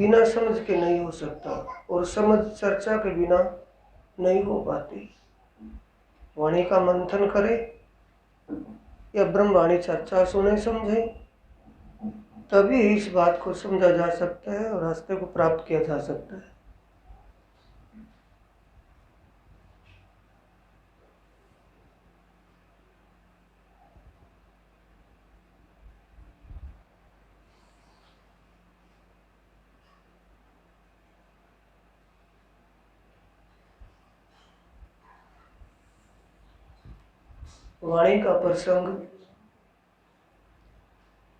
बिना समझ के नहीं हो सकता, और समझ चर्चा के बिना नहीं हो पाती। वाणी का मंथन करे या ब्रह्मवाणी चर्चा सुने समझे, तभी इस बात को समझा जा सकता है और रास्ते को प्राप्त किया जा सकता है। वाणी का प्रसंग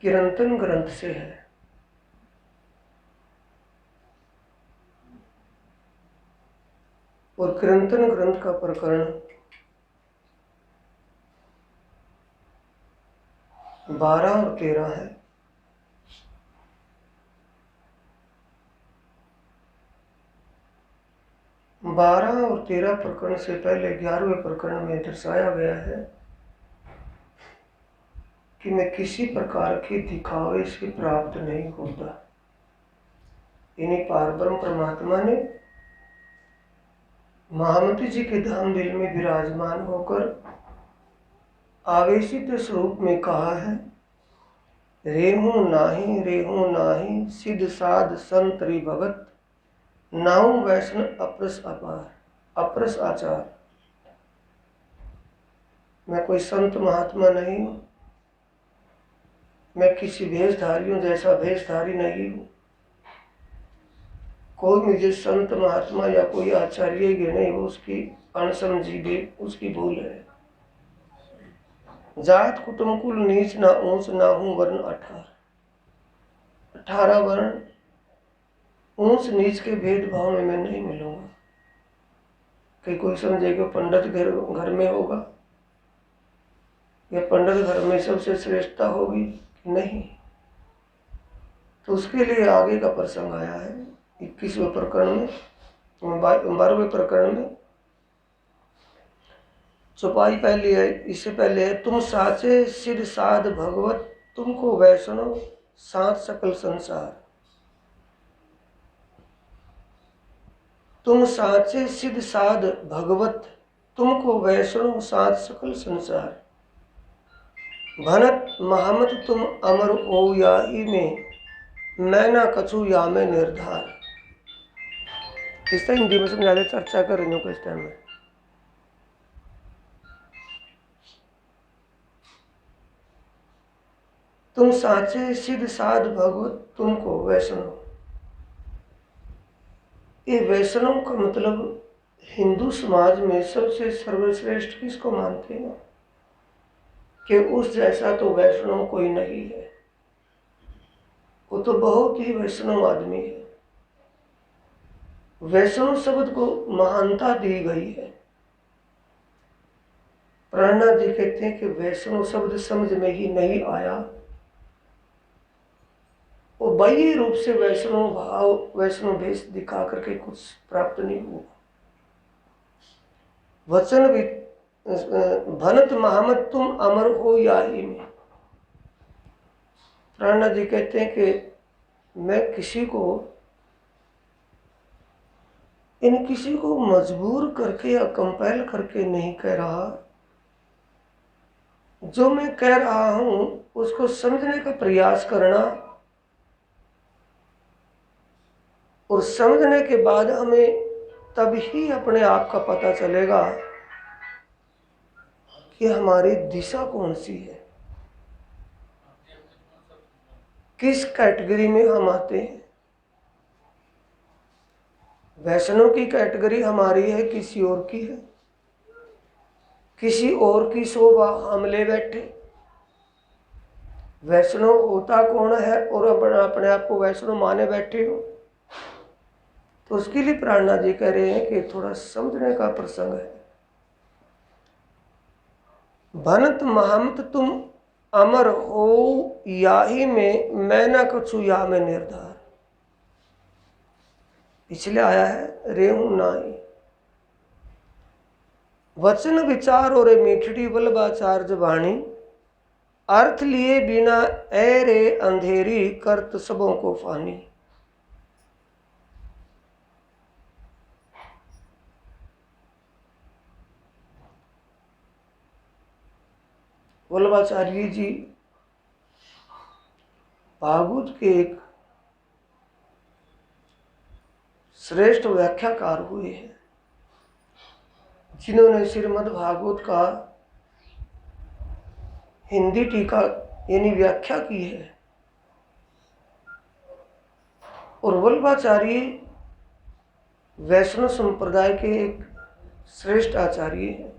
किरंतन ग्रंथ से है। और किरंतन ग्रंथ का प्रकरण 12 और 13 है। बारह और 13 प्रकरण से पहले 11वें प्रकरण में दर्शाया गया है कि मैं किसी प्रकार के दिखावे से प्राप्त नहीं होता। इन्हीं पारब्रह्म परमात्मा ने महामती जी के धाम दिल में विराजमान होकर आवेशित स्वरूप में कहा है, रेहू नाही सिद्ध साध संत रि भगत, नाऊ वैष्णव अप्रस अपार अप्रस आचार। मैं कोई संत महात्मा नहीं हूँ, मैं किसी भेषधारियों जैसा भेषधारी नहीं हूँ। कोई मुझे संत महात्मा या कोई आचार्य गिने, वो उसकी अनसमझी भी उसकी भूल है। जात कुटुंब कुल नीच ना ऊंच, ना हूँ वर्ण 18 वर्ण ऊंच नीच के भेदभाव में मैं नहीं मिलूंगा। कि कोई समझेगा पंडित घर में होगा या पंडित घर में सबसे श्रेष्ठता होगी, नहीं। तो उसके लिए आगे का प्रसंग आया है 21वें प्रकरण में, 12वें प्रकरण में चौपाई पहली है। इससे पहले है, तुम साचे सिद्ध साध भगवत, तुमको वैष्णव साथ सकल संसार। तुम साचे सिद्ध साध भगवत, तुमको वैष्णव साथ सकल संसार। भनत महामत तुम अमर ओ याही में, मैं ना कछु या में निर्धार। इस टाइम हिंदी में समझा दे, चर्चा कर रही हूँ इस टाइम में। तुम साचे सिद्ध साध भगवत, तुमको वैष्णव। ये वैष्णव का मतलब हिंदू समाज में सबसे सर्वश्रेष्ठ किसको मानते हैं कि उस जैसा तो वैष्णव कोई नहीं है। वो तो बहुत ही वैष्णव आदमी है। वैष्णव शब्द को महानता दी गई है। प्राणनाथ जी कहते हैं कि वैष्णव शब्द समझ में ही नहीं आया, वो बाह्य रूप से वैष्णव भाव वैष्णव भेष दिखा करके कुछ प्राप्त नहीं हुआ। वचन भी भनत महामत तुम अमर हो याही में। प्राणनाथ जी कहते हैं कि मैं किसी को मजबूर करके या कंपेल करके नहीं कह रहा। जो मैं कह रहा हूं उसको समझने का प्रयास करना, और समझने के बाद हमें तभी अपने आप का पता चलेगा कि हमारी दिशा कौन सी है, किस कैटेगरी में हम आते हैं। वैष्णव की कैटेगरी हमारी है, किसी और की है। किसी और की शोभा हम ले बैठे। वैष्णव होता कौन है और अपने आप को वैष्णव माने बैठे हो, तो उसके लिए प्राणनाथ जी कह रहे हैं कि थोड़ा समझने का प्रसंग है। भनत महामत तुम अमर हो याही में, मैं न कछु या में निर्धार। पिछले आया है रेहू नाही। वचन विचार और मीठड़ी बलबाचार जबानी, अर्थ लिए बिना ए रे अंधेरी करत सबों को फानी। वल्लभाचार्य जी भागवत के एक श्रेष्ठ व्याख्याकार हुए हैं, जिन्होंने श्रीमद् भागवत का हिंदी टीका यानी व्याख्या की है। और वल्लभाचार्य वैष्णव संप्रदाय के एक श्रेष्ठ आचार्य हैं,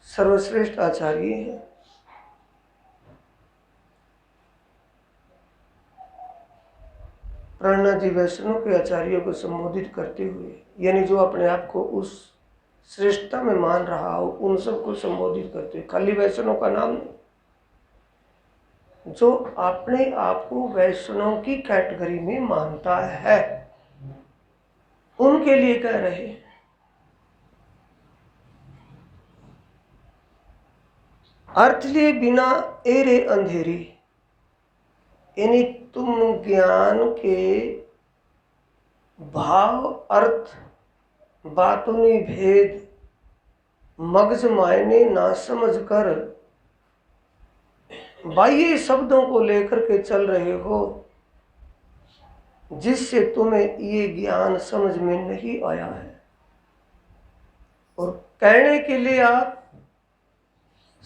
सर्वश्रेष्ठ आचार्य हैं। प्रणनाथ जी वैष्णव के आचार्यों को संबोधित करते हुए, यानी जो अपने आप को उस श्रेष्ठता में मान रहा हो उन सबको संबोधित करते हुए, खाली वैष्णव का नाम नहीं, जो अपने आप को वैष्णव की कैटेगरी में मानता है उनके लिए कह रहे हैं। अर्थ लिए बिना एरे अंधेरी, यानी तुम ज्ञान के भाव अर्थ बातुनी भेद मगज मायने ना समझ कर बाह्य शब्दों को लेकर के चल रहे हो, जिससे तुम्हें ये ज्ञान समझ में नहीं आया है। और कहने के लिए आप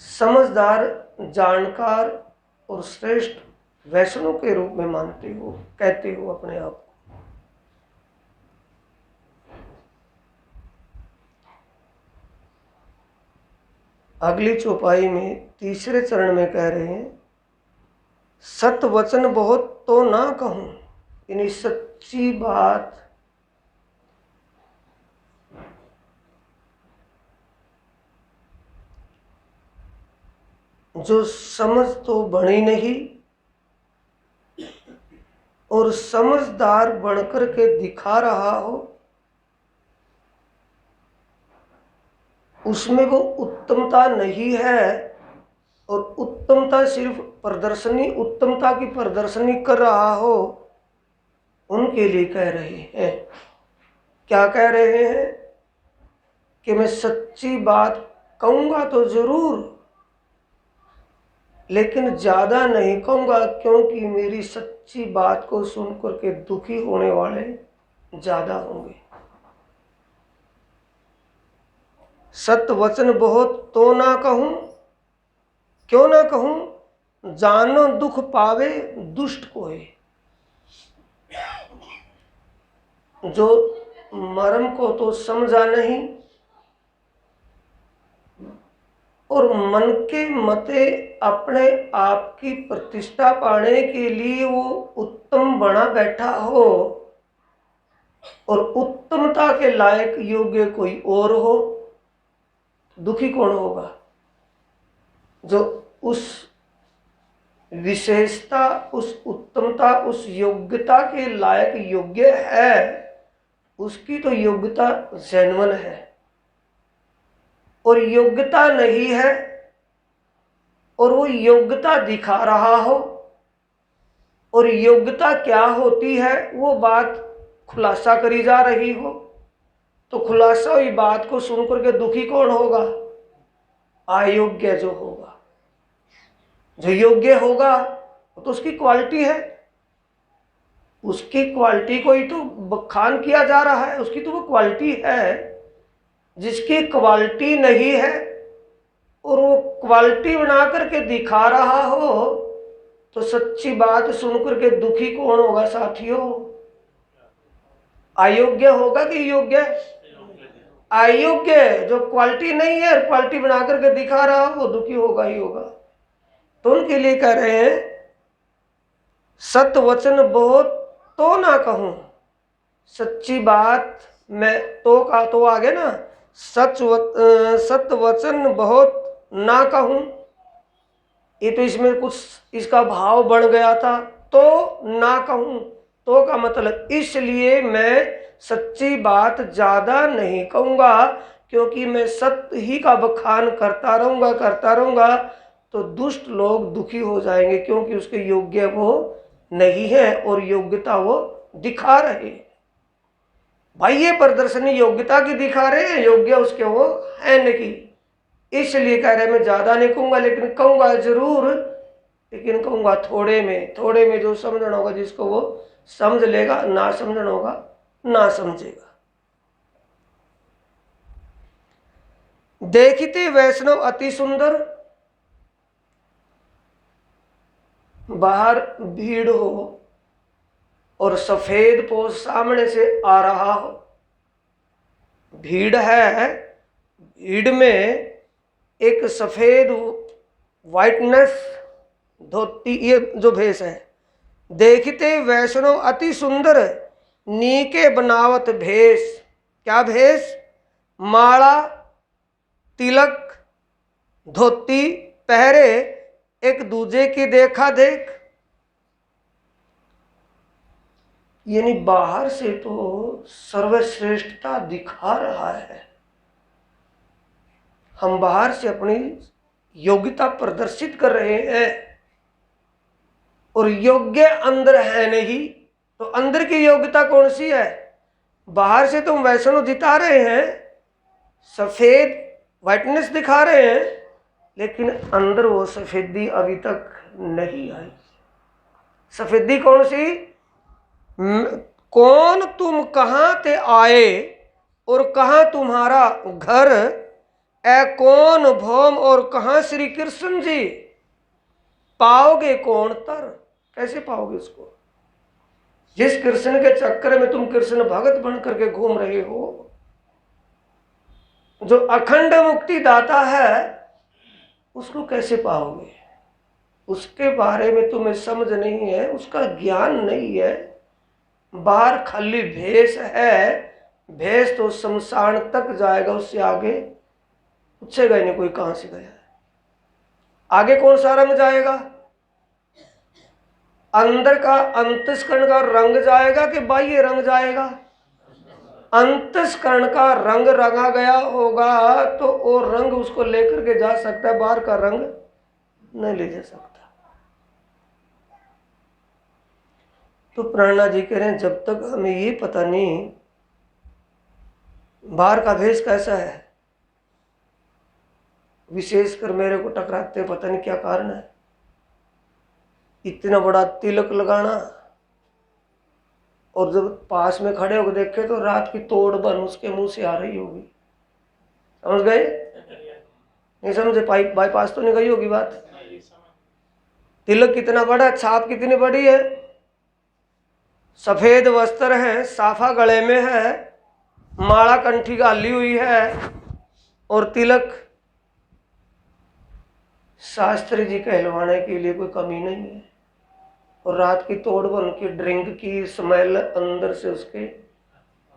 समझदार, जानकार और श्रेष्ठ वैष्णव के रूप में मानते हो, कहते हो अपने आप को। अगली चौपाई में तीसरे चरण में कह रहे हैं, सत वचन बहुत तो ना कहूं, यानी सच्ची बात जो समझ तो बनी नहीं और समझदार बनकर के दिखा रहा हो, उसमें वो उत्तमता नहीं है। और उत्तमता सिर्फ प्रदर्शनी, उत्तमता की प्रदर्शनी कर रहा हो, उनके लिए कह रहे हैं। क्या कह रहे हैं कि मैं सच्ची बात कहूँगा तो जरूर, लेकिन ज़्यादा नहीं कहूँगा, क्योंकि मेरी सच्ची बात को सुनकर के दुखी होने वाले ज़्यादा होंगे। सत वचन बहुत तो ना कहूँ, क्यों ना कहूँ, जानो दुख पावे दुष्ट कोई। जो मर्म को तो समझा नहीं और मन के मते अपने आप की प्रतिष्ठा पाने के लिए वो उत्तम बना बैठा हो, और उत्तमता के लायक योग्य कोई और हो, दुखी कौन होगा? जो उस विशेषता, उस उत्तमता, उस योग्यता के लायक योग्य है, उसकी तो योग्यता जेन्युइन है। और योग्यता नहीं है और वो योग्यता दिखा रहा हो, और योग्यता क्या होती है वो बात खुलासा करी जा रही हो, तो खुलासा हुई बात को सुनकर के दुखी कौन होगा? अयोग्य जो होगा। जो योग्य होगा तो उसकी क्वालिटी है, उसकी क्वालिटी को ही तो बखान किया जा रहा है, उसकी तो वो क्वालिटी है। जिसकी क्वालिटी नहीं है और वो क्वालिटी बना करके दिखा रहा हो, तो सच्ची बात सुनकर के दुखी कौन होगा साथियों? अयोग्य होगा कि योग्य? अयोग्य। जो क्वालिटी नहीं है और क्वालिटी बना करके दिखा रहा हो, वो दुखी होगा ही होगा। तो उनके लिए कह रहे हैं, सत वचन बहुत तो ना कहूं, सच्ची बात मैं तो का तो आगे ना, सत वचन बहुत ना कहूं, ये तो इसमें कुछ इसका भाव बढ़ गया था। तो ना कहूं, तो का मतलब इसलिए मैं सच्ची बात ज्यादा नहीं कहूँगा, क्योंकि मैं सत्य ही का बखान करता रहूँगा तो दुष्ट लोग दुखी हो जाएंगे, क्योंकि उसके योग्य वो नहीं है और योग्यता वो दिखा रहे। भाई ये प्रदर्शनी योग्यता की दिखा रहे हैं, योग्य उसके वो है नहीं, इसलिए कह रहे मैं ज्यादा नहीं कहूंगा, लेकिन कहूंगा जरूर, लेकिन कहूंगा थोड़े में। थोड़े में जो समझना होगा जिसको वो समझ लेगा, ना समझना होगा ना समझेगा। देखते वैष्णव अति सुंदर, बाहर भीड़ हो और सफेद पोष सामने से आ रहा हो, भीड़ है, भीड़ में एक सफेद वाइटनेस धोती, ये जो भेष है। देखते वैष्णव अति सुंदर नीके बनावत भेष, क्या भेष? माला तिलक धोती पहरे, एक दूजे की देखा देख। यानी बाहर से तो सर्वश्रेष्ठता दिखा रहा है, हम बाहर से अपनी योग्यता प्रदर्शित कर रहे हैं और योग्य अंदर है नहीं, तो अंदर की योग्यता कौन सी है? बाहर से तुम वैष्णव जिता रहे हैं, सफेद वाइटनेस दिखा रहे हैं, लेकिन अंदर वो सफेदी अभी तक नहीं आई। सफेदी कौन सी? कौन तुम कहाँ ते आए और कहाँ तुम्हारा घर, ए कौन भौम और कहाँ श्री कृष्ण जी, पाओगे कौन तर? कैसे पाओगे उसको? जिस कृष्ण के चक्कर में तुम कृष्ण भगत बन करके घूम रहे हो, जो अखंड मुक्ति दाता है, उसको कैसे पाओगे? उसके बारे में तुम्हें समझ नहीं है, उसका ज्ञान नहीं है। बाहर खाली भेष है, भेष तो शमशान तक जाएगा, उससे आगे पूछेगा ही नहीं कोई कहां से गया है। आगे कौन सा रंग जाएगा? अंदर का अंतस्करण का रंग जाएगा कि बाह्य रंग जाएगा? अंतस्करण का रंग रंगा गया होगा तो वो रंग उसको लेकर के जा सकता है, बाहर का रंग नहीं ले जा सकता। तो प्रेरणा जी कह रहे हैं जब तक हमें ये पता नहीं बाहर का भेष कैसा है, विशेषकर मेरे को टकराते पता नहीं क्या कारण है, इतना बड़ा तिलक लगाना, और जब पास में खड़े होकर देखे तो रात की तोड़ बन उसके मुंह से आ रही होगी। समझ गए? नहीं समझे? बाईपास तो नहीं गई होगी बात। तिलक कितना बड़ा, छाप कितनी बड़ी है, सफेद वस्त्र है, साफा गले में है, माला कंठी गाली हुई है, और तिलक शास्त्री जी कहलवाने के लिए कोई कमी नहीं है। और रात की तोड़ बन की ड्रिंक की स्मेल अंदर से उसके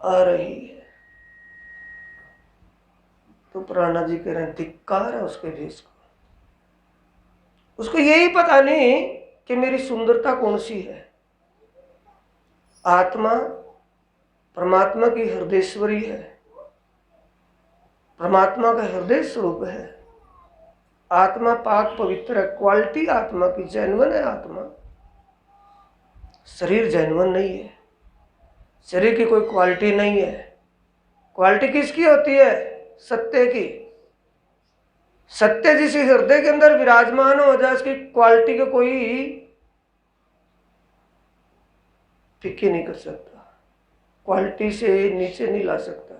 आ रही है। तो प्राणा जी कह रहे हैं धिक्कार है उसके भेष को। उसको यही पता नहीं कि मेरी सुंदरता कौन सी है। आत्मा परमात्मा की हृदयश्वरी है, परमात्मा का हृदय स्वरूप है। आत्मा पाक पवित्र है, क्वालिटी आत्मा की जैनवन है। आत्मा, शरीर जैनवन नहीं है, शरीर की कोई क्वालिटी नहीं है। क्वालिटी किसकी होती है? सत्य की। सत्य जिस हृदय के अंदर विराजमान हो जाए, उसकी क्वालिटी को कोई फिक्की नहीं कर सकता, क्वालिटी से नीचे नहीं ला सकता।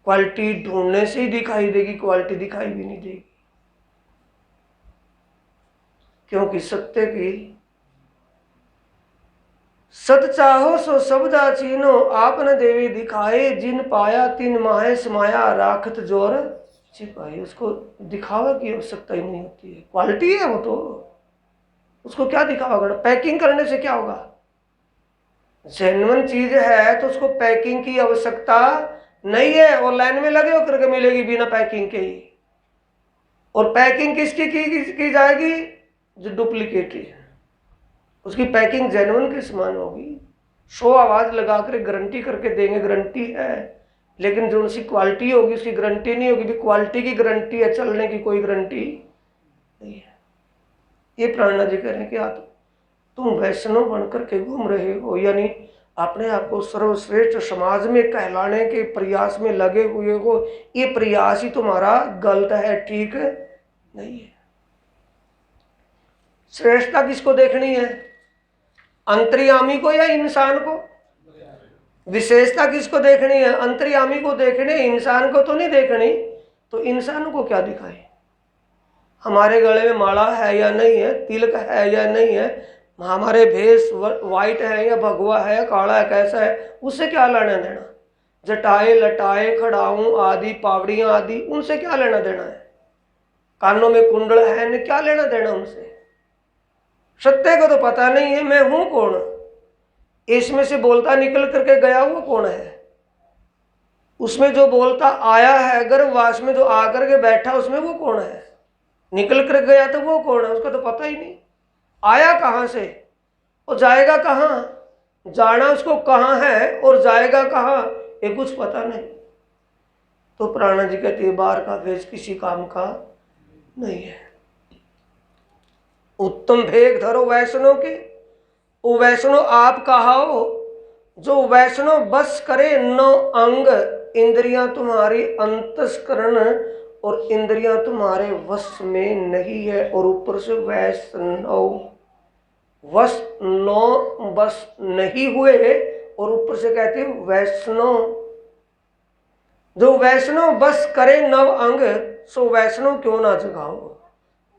क्वालिटी ढूंढने से ही दिखाई देगी, क्वालिटी दिखाई भी नहीं देगी, क्योंकि सत्य की सत चाहो सो शब्दा चीनो, आपने देवी दिखाए जिन पाया तीन माहे समाया, राखत जोर छिपाई। उसको दिखावा की आवश्यकता ही नहीं होती है, क्वालिटी है वो तो, उसको क्या दिखावा करना? पैकिंग करने से क्या होगा? जेन्युइन चीज है तो उसको पैकिंग की आवश्यकता नहीं है, और लाइन में लगे होकर के मिलेगी बिना पैकिंग के ही। और पैकिंग किसकी की जाएगी? जो डुप्लीकेट है, उसकी पैकिंग जेन्युइन के समान होगी। 100 आवाज लगाकर गारंटी करके देंगे, गारंटी है, लेकिन जो उसकी क्वालिटी होगी उसकी गारंटी नहीं होगी। भी क्वालिटी की गारंटी है, चलने की कोई गारंटी नहीं है। ये प्राणा जी कह रहे हैं कि तुम वैष्णव बनकर के घूम रहे हो, यानी अपने आप को सर्वश्रेष्ठ समाज में कहलाने के प्रयास में लगे हुए हो, ये प्रयास ही तुम्हारा गलत है, ठीक नहीं है। श्रेष्ठता किसको देखनी है? अंतर्यामी को या इंसान को? विशेषता किसको देखनी है? अंतर्यामी को देखनी, इंसान को तो नहीं देखनी। तो इंसान को क्या दिखाए? हमारे गले में माला है या नहीं है, तिलक है या नहीं है, हमारे भेष वाइट है या भगवा है, काला है, कैसा है, उससे क्या लेना देना? जटाए लटाए खड़ाऊं आदि पावड़ियां आदि, उनसे क्या लेना देना है? कानों में कुंडल है न, क्या लेना देना उनसे? सत्य को तो पता नहीं है मैं हूं कौन, इसमें से बोलता निकल करके गया हुआ कौन है? उसमें जो बोलता आया है गर्भवास में, जो आकर के बैठा उसमें वो कौन है? निकल कर गया तो वो कौन है? उसको तो पता ही नहीं। आया कहाँ से और जाएगा कहाँ? जाना उसको कहाँ है और जाएगा कहाँ, ये कुछ पता नहीं। तो प्राणा जी कहते बाहर का भेष किसी काम का नहीं है। उत्तम भेग धरो वैष्णव के, वो वैष्णव आप कहाओ जो वैष्णव बस करे नौ अंग, इंद्रियां तुम्हारी अंतस्करण और इंद्रियां तुम्हारे वश में नहीं है। और ऊपर से वैष्णव वश नौ बस नहीं हुए, और ऊपर से कहते हैं वैष्णव, जो वैष्णव बस करे नव अंग, सो वैष्णव क्यों ना जगाओ।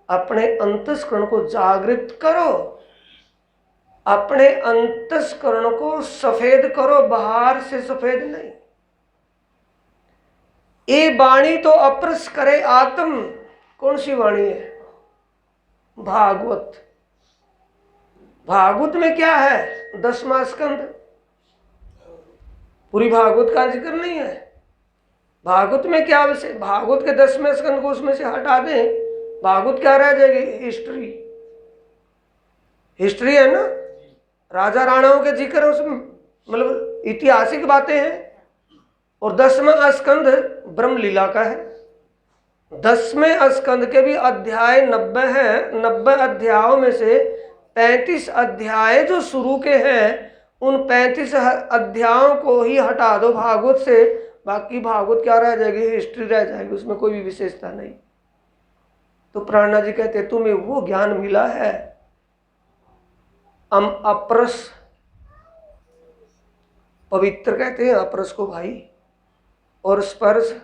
अपने अंतस्करण को जागृत करो, अपने अंतस्करण को सफेद करो, बाहर से सफेद नहीं। ये वाणी तो अप्रस करे आत्म, कौन सी वाणी है? भागवत। भागवत में क्या है? 10वां स्कंद। पूरी भागवत का जिक्र नहीं है। भागवत में क्या विषय? भागवत के 10वें स्कंद को उसमें से हटा दें, भागवत क्या रह जाएगी? हिस्ट्री। हिस्ट्री है ना, राजा राणाओं के जिक्र उसमें, मतलब ऐतिहासिक बातें हैं। और 10वां स्कंद ब्रह्म लीला का है। 10वें स्कंद के भी अध्याय 90 हैं। 90 अध्यायों में से 35 अध्याय जो शुरू के हैं, उन 35 अध्यायों को ही हटा दो भागवत से, बाकी भागवत क्या रह जाएगी? हिस्ट्री रह जाएगी, उसमें कोई भी विशेषता नहीं। तो प्राणा जी कहते तुम्हें वो ज्ञान मिला है, हम अप्रस, पवित्र कहते हैं अप्रस को भाई, और स्पर्श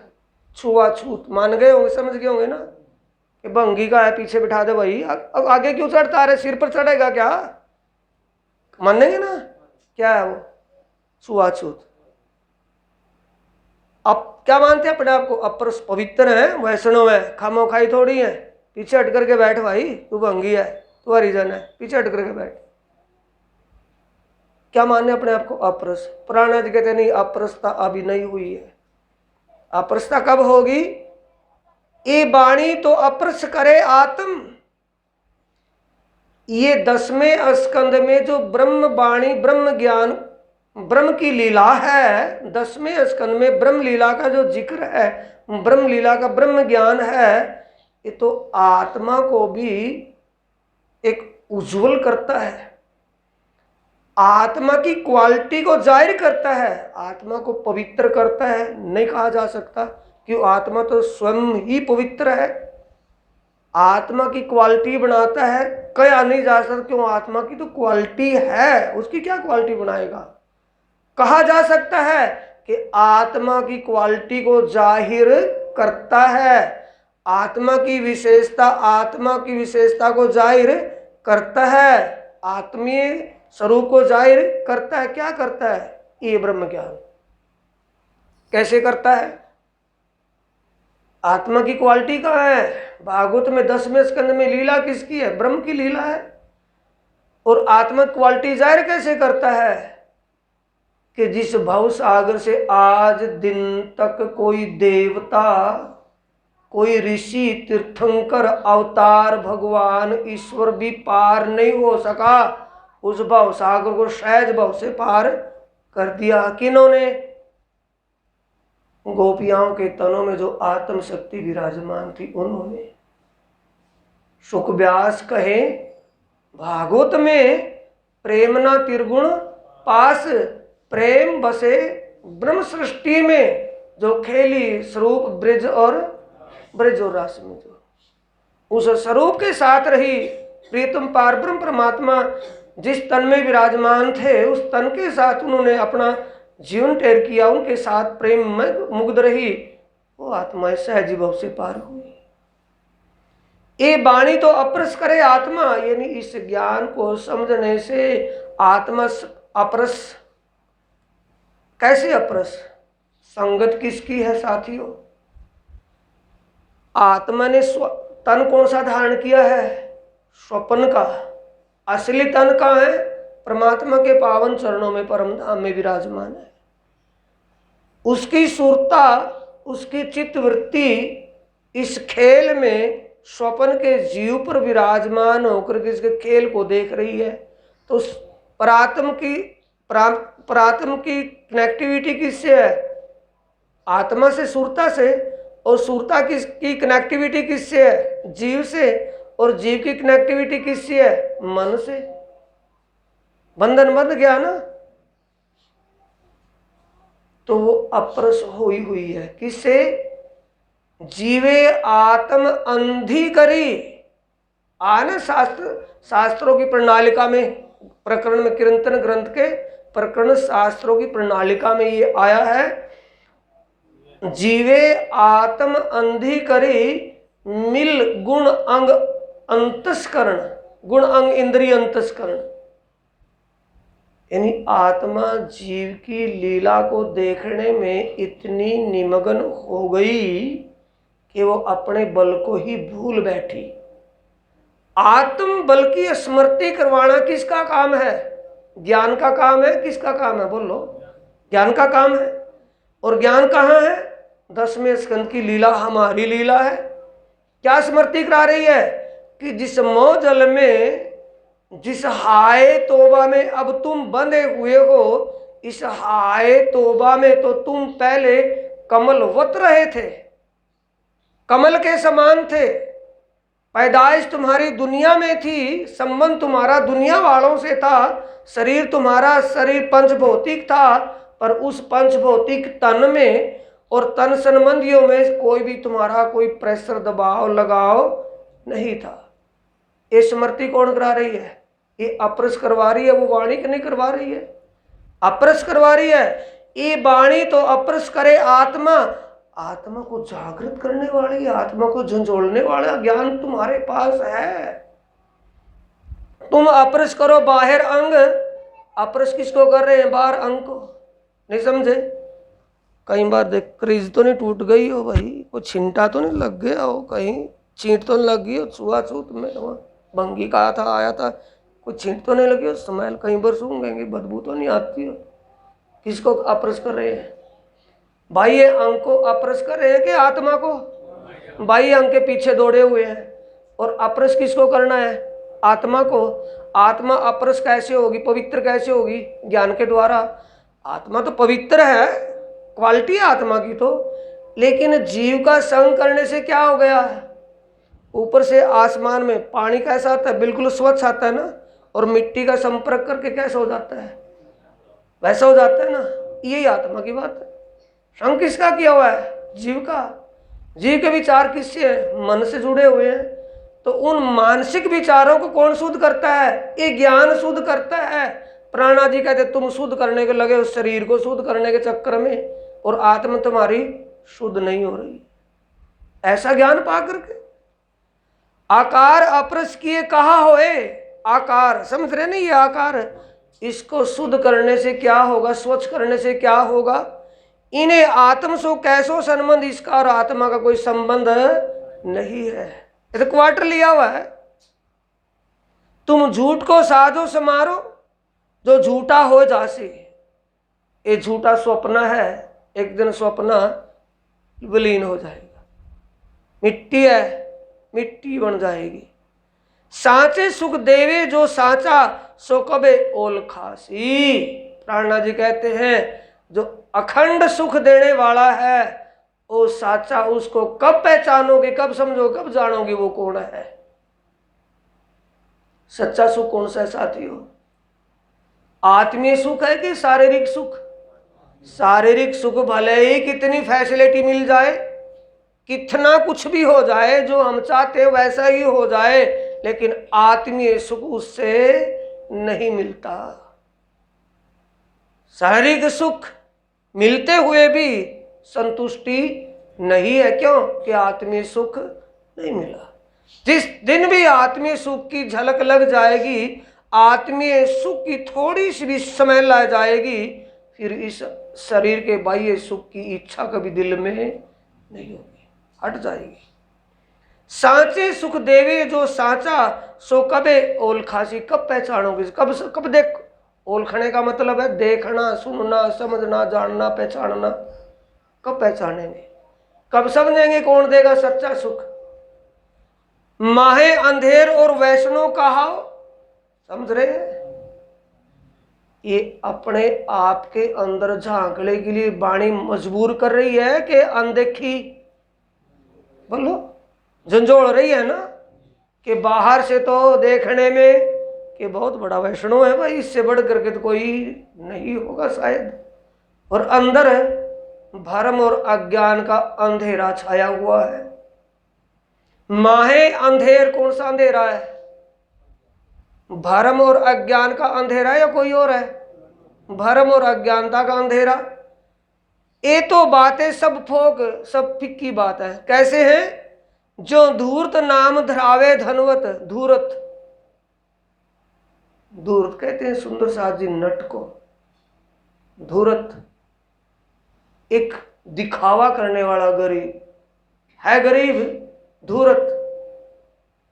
छुआछूत मान गए होंगे, समझ गए होंगे ना कि भंगी का है, पीछे बिठा दे भाई, अब आगे क्यों चढ़ता रहे? सिर पर चढ़ेगा क्या? मानेंगे ना? क्या है वो? छुआछूत। अब क्या मानते हैं अपने आप को? अप्रस, पवित्र है, वैष्णव है, खामो खाई थोड़ी है। पीछे हट करके बैठ भाई, तू भंगी है, तू हरिजन है, पीछे हट करके बैठ। क्या माने अपने आप को? अप्रस। प्राणा जी कहते नहीं, अप्रसता अभी नहीं हुई है। अप्रसता कब होगी? ये वाणी तो अप्रस करे आत्म। ये 10वें स्कंद में जो ब्रह्म वाणी, ब्रह्म ज्ञान, ब्रह्म की लीला है, 10वें स्कंद में ब्रह्म लीला का जो जिक्र है, ब्रह्म लीला का ब्रह्म ज्ञान है, ये तो आत्मा को भी एक उज्जवल करता है, आत्मा की क्वालिटी को जाहिर करता है, आत्मा को पवित्र करता है। नहीं कहा जा सकता कि आत्मा तो स्वयं ही पवित्र है, आत्मा की क्वालिटी बनाता है, कहा नहीं जा सकता क्यों? आत्मा की तो क्वालिटी है, उसकी क्या क्वालिटी बनाएगा? कहा जा सकता है कि आत्मा की क्वालिटी को जाहिर करता है, आत्मा की विशेषता, आत्मा की विशेषता को जाहिर करता है, आत्मीय स्वरूप को जाहिर करता है। क्या करता है? ये ब्रह्म ज्ञान कैसे करता है? आत्मा की क्वालिटी कहाँ है? भागवत में 10वें स्कंद में लीला किसकी है? ब्रह्म की लीला है। और आत्मा क्वालिटी जाहिर कैसे करता है? कि जिस भव सागर से आज दिन तक कोई देवता, कोई ऋषि, तीर्थंकर, अवतार, भगवान, ईश्वर भी पार नहीं हो सका, उस भव सागर को सहज भव से पार कर दिया। किन्होंने? गोपियाओं के तनों में जो आत्म शक्ति विराजमान थी उन्होंने। शुक व्यास कहे भागवत में प्रेमना त्रिगुण पास, प्रेम बसे ब्रह्म सृष्टि में, जो खेली स्वरूप ब्रज और रास में, जो उस स्वरूप के साथ रही प्रीतम पारब्रह्म परमात्मा जिस तन में विराजमान थे, उस तन के साथ उन्होंने अपना जीवन टेर किया, उनके साथ प्रेम में मुग्ध रही, वो आत्मा सहज भाव से पार हुई। ये वाणी तो अपरस करे आत्मा, यानी इस ज्ञान को समझने से आत्मा अपरस। कैसे अपरस? संगत किसकी है साथियों? आत्मा ने तन कौन सा धारण किया है? स्वप्न का। असली तन का है परमात्मा के पावन चरणों में, परम धाम में विराजमान है। उसकी सुरता, उसकी चित्तवृत्ति इस खेल में स्वप्न के जीव पर विराजमान होकर के इसके खेल को देख रही है। तो परात्म की कनेक्टिविटी किससे है? आत्मा से, सुरता से। और सुरता की कनेक्टिविटी किससे है? जीव से। और जीव की कनेक्टिविटी किससे है? मन से। बंधन बंध गया ना, तो वो अपरस हुई है। किससे? जीवे आत्म अंधी करी। आना शास्त्रों की प्रणालिका में, प्रकरण में, कीर्तन ग्रंथ के प्रकरण शास्त्रों की प्रणालिका में ये आया है, जीवे आत्म अंधी करी मिल गुण अंग अंतस्करण। गुण अंग इंद्रिय अंतस्करण, यानी आत्मा जीव की लीला को देखने में इतनी निमग्न हो गई कि वो अपने बल को ही भूल बैठी। आत्म बल की स्मृति करवाना किसका काम है? ज्ञान का काम है। किसका काम है? बोलो। ज्ञान का काम है। और ज्ञान कहाँ है? 10वें स्कंद की लीला हमारी लीला है। क्या स्मृति करा रही है? कि जिस मोहजल में, जिस हाय तोबा में अब तुम बंधे हुए हो, इस हाय तोबा में तो तुम पहले कमलवत रहे थे, कमल के समान थे। पैदाइश तुम्हारी दुनिया में थी, संबंध तुम्हारा दुनिया वालों से था, शरीर तुम्हारा शरीर पंचभौतिक था, पर उस पंचभौतिक तन में और तन संबंधियों में कोई भी तुम्हारा कोई प्रेशर, दबाव, लगाव नहीं था। ये स्मृति कौन करा रही है? ये अपरस करवा रही है। वो वाणी नहीं करवा रही है, अपरस करवा रही है। ये वाणी तो अपरस करे आत्मा, आत्मा को जागृत करने वाली, आत्मा को झंझोड़ने वाला ज्ञान तुम्हारे पास है। तुम अपरस करो बाहर अंग। अपरस किसको कर रहे हैं? बाहर अंग को। नहीं समझे? कई बार देख, क्रीज तो नहीं टूट गई हो भाई, कोई छिंटा तो नहीं लग गया हो, कहीं चींट तो नहीं लग गई हो, छुआछूत में भंगी कहा था, आया था, कोई छींट तो नहीं लगी हो, स्मेल कहीं पर सूंघेंगे, बदबू तो नहीं आती हो। किसको अपरस कर रहे हैं? बाह्य अंग को अपरस कर रहे हैं कि आत्मा को? बाह्य अंग के पीछे दौड़े हुए हैं। और अपरस किसको करना है? आत्मा को। आत्मा अपरस कैसे होगी, पवित्र कैसे होगी? ज्ञान के द्वारा। आत्मा तो पवित्र है, क्वालिटी है आत्मा की तो, लेकिन जीव का संग करने से क्या हो गया है? ऊपर से आसमान में पानी कैसा आता है? बिल्कुल स्वच्छ आता है ना, और मिट्टी का संपर्क करके कैसा हो जाता है? वैसा हो जाता है ना। यही आत्मा की बात है। संग किसका किया हुआ है? जीव का। जीव के विचार किससे हैं? मन से जुड़े हुए हैं। तो उन मानसिक विचारों को कौन शुद्ध करता है? ये ज्ञान शुद्ध करता है। प्राणा जी कहते तुम शुद्ध करने के लगे उस शरीर को शुद्ध करने के चक्कर में, और आत्मा तुम्हारी शुद्ध नहीं हो रही। ऐसा ज्ञान पा करके आकार अपरस किए कहा होए। आकार समझ रहे नहीं? ये आकार, इसको शुद्ध करने से क्या होगा? स्वच्छ करने से क्या होगा? इन्हें आत्म सो कैसो संबंध, इसका और आत्मा का कोई संबंध नहीं है। ये तो क्वार्टर लिया हुआ है। तुम झूठ को साधो समारो, जो झूठा हो जासी। ये झूठा स्वप्न है, एक दिन स्वप्न विलीन हो जाएगा। मिट्टी है, मिट्टी बन जाएगी। साचे सुख देवे जो साचा, सो कबे ओल खासी। प्राणा जी कहते हैं जो अखंड सुख देने वाला है वो साचा, उसको कब पहचानोगे, कब समझोगे, कब जानोगे वो कौन है? सच्चा सुख कौन सा है साथियों? आत्मीय सुख है कि शारीरिक सुख? शारीरिक सुख भले ही कितनी फैसिलिटी मिल जाए, कितना कुछ भी हो जाए, जो हम चाहते वैसा ही हो जाए, लेकिन आत्मीय सुख उससे नहीं मिलता। शारीरिक सुख मिलते हुए भी संतुष्टि नहीं है। क्यों? कि आत्मीय सुख नहीं मिला। जिस दिन भी आत्मीय सुख की झलक लग जाएगी, आत्मीय सुख की थोड़ी सी भी समय ला जाएगी, फिर इस शरीर के बाह्य सुख की इच्छा कभी दिल में नहीं होगी, हट जाएगी। सांचे सुख देवे जो सांचा, सो कबे ओल खासी। कब पहचानोगे? कब देख? ओलखने का मतलब है देखना, सुनना, समझना, जानना, पहचानना। कब पहचानेंगे? कब समझेंगे कौन देगा सच्चा सुख? माहे अंधेर और वैष्णो कहाओ। समझ रहे हैं? ये अपने आप के अंदर झांकने के लिए वाणी मजबूर कर रही है कि अनदेखी? बोलो, झंझोड़ रही है ना कि बाहर से तो देखने में कि बहुत बड़ा वैष्णव है भाई, इससे बढ़ करके तो कोई नहीं होगा शायद, और अंदर भरम और अज्ञान का अंधेरा छाया हुआ है। माहे अंधेर, कौन सा अंधेरा है? भरम और अज्ञान का अंधेरा या कोई और है? भरम और अज्ञानता का अंधेरा। ये तो बातें सब फोक, सब फिक्की बात है। कैसे है? जो धूर्त नाम धरावे धनवत। धूर्त, धूर्त कहते हैं सुंदर साथ जी नट को। धूर्त एक दिखावा करने वाला गरीब है, गरीब धूर्त।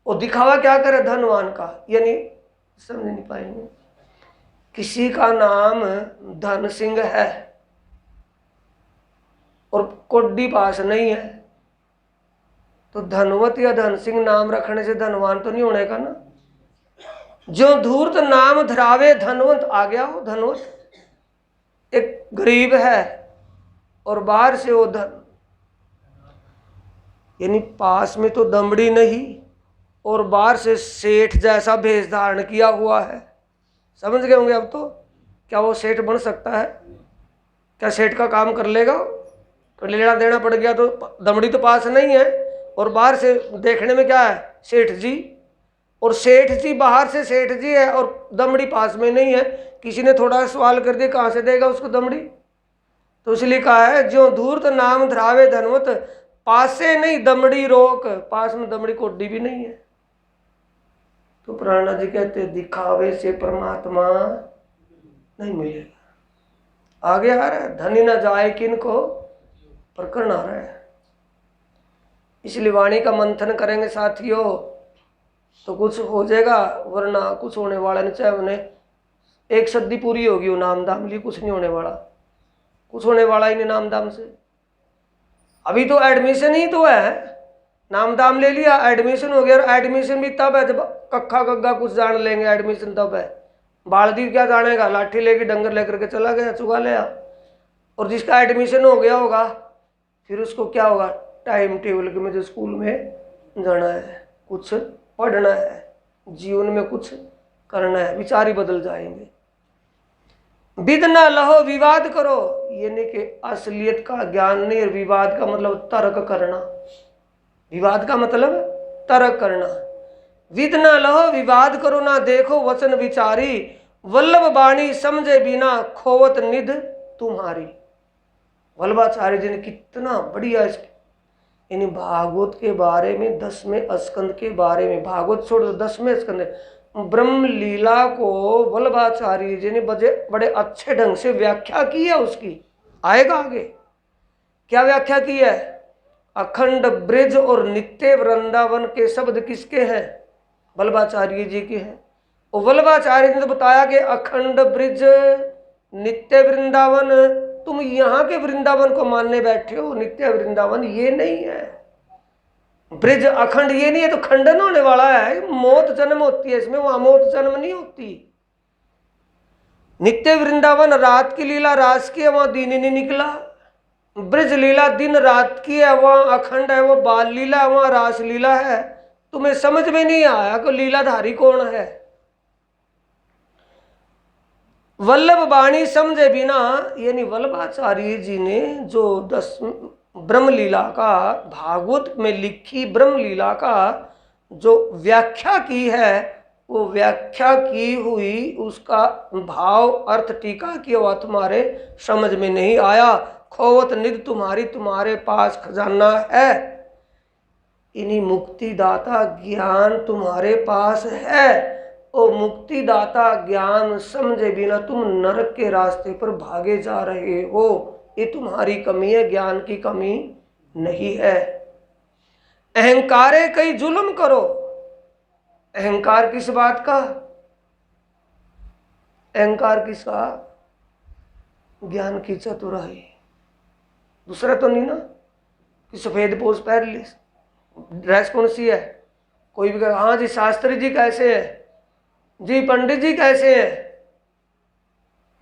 वो दिखावा क्या करे? धनवान का, यानी समझ नहीं पाएंगे। किसी का नाम धन सिंह है और कोड्डी पास नहीं है, तो धनवत या धन सिंह नाम रखने से धनवान तो नहीं होने का ना। जो धूर्त नाम धरावे धनवंत, आ गया हो धनवंत। एक गरीब है और बाहर से वो धन, यानी पास में तो दमड़ी नहीं और बाहर से सेठ जैसा भेष धारण किया हुआ है। समझ गए होंगे अब तो? क्या वो सेठ बन सकता है? क्या सेठ का काम कर लेगा? तो लेना देना पड़ गया तो दमड़ी तो पास नहीं है, और बाहर से देखने में क्या है? सेठ जी। और सेठ जी बाहर से सेठ जी है और दमड़ी पास में नहीं है। किसी ने थोड़ा सवाल कर दिया कहाँ से देगा उसको दमड़ी? तो इसलिए कहा है जो धूर्त नाम धरावे धनवत, पास से नहीं दमड़ी रोक। पास में दमड़ी कोड्डी भी नहीं है। तो प्राणा जी कहते दिखावे से परमात्मा नहीं मिलेगा। आगे आ रहा है, धनी न जाए किनको प्रकरण आ रहा है। इसलिए वाणी का मंथन करेंगे साथियों तो कुछ हो जाएगा, वरना कुछ होने वाला नहीं। चाहे उन्हें एक सदी पूरी होगी वो नाम दाम लिए, कुछ नहीं होने वाला। कुछ होने वाला ही नहीं नाम दाम से। अभी तो एडमिशन ही तो है, नाम दाम ले लिया, एडमिशन हो गया। और एडमिशन भी तब है जब कक्का गग्गा कुछ जान लेंगे, एडमिशन तब है। बाल्दी क्या जानेगा? लाठी लेके डंगर लेकर के चला गया, चुगा लिया। और जिसका एडमिशन हो गया होगा फिर उसको क्या होगा? टाइम टेबल के मुझे स्कूल में जाना है, कुछ पढ़ना है, जीवन में कुछ करना है, विचार ही बदल जाएंगे। विद न लहो विवाद करो, ये नहीं कि असलियत का ज्ञान नहीं। और विवाद का मतलब तर्क करना, विवाद का मतलब तर्क करना। विद न लहो विवाद करो, ना देखो वचन विचारी, वल्लभ बाणी समझे बिना खोवत निध तुम्हारी। वल्लभाचार्य जी ने कितना बढ़िया यानी भागवत के बारे में, 10वें स्कंद के बारे में, भागवत छोड़ दो 10वें स्कंद, ब्रह्म लीला को वल्लभाचार्य जी ने बड़े अच्छे ढंग से व्याख्या की है उसकी। आएगा आगे क्या व्याख्या की है? अखंड ब्रिज और नित्य वृंदावन के शब्द किसके हैं? वल्लभाचार्य जी के हैं। और वल्लभाचार्य जी ने बताया कि अखंड ब्रिज नित्य वृंदावन, तुम यहाँ के वृंदावन को मानने बैठे हो, नित्य वृंदावन ये नहीं है। ब्रिज अखंड ये नहीं है तो खंडन होने वाला है, मौत जन्म होती है इसमें, वहां मौत जन्म नहीं होती। नित्य वृंदावन रात की लीला रास की है, वहां दिन ही नहीं निकला। ब्रिज लीला दिन रात की है, वहां अखंड है, वो बाल लीला है, वहां रास लीला है। तुम्हें समझ में नहीं आया कि लीलाधारी कौन है? वल्लभ वाणी समझे बिना, यानी वल्लभाचार्य जी ने जो 10 ब्रह्मलीला का, भागवत में लिखी ब्रह्मलीला का जो व्याख्या की है, वो व्याख्या की हुई उसका भाव अर्थ टीका की हुआ तुम्हारे समझ में नहीं आया। खोवत निध तुम्हारी, तुम्हारे पास खजाना है, इन्हीं मुक्तिदाता ज्ञान तुम्हारे पास है। और मुक्तिदाता ज्ञान समझे बिना तुम नरक के रास्ते पर भागे जा रहे हो, ये तुम्हारी कमी है, ज्ञान की कमी नहीं है। अहंकारे कई जुल्म करो, अहंकार किस बात का? अहंकार किसका? ज्ञान की चतुराई। दूसरा तो नहीं ना कि सफेद पोष पहन ली, ड्रेस कौन सी है? कोई भी कहे हाँ जी शास्त्री जी कैसे है, जी पंडित जी कैसे है,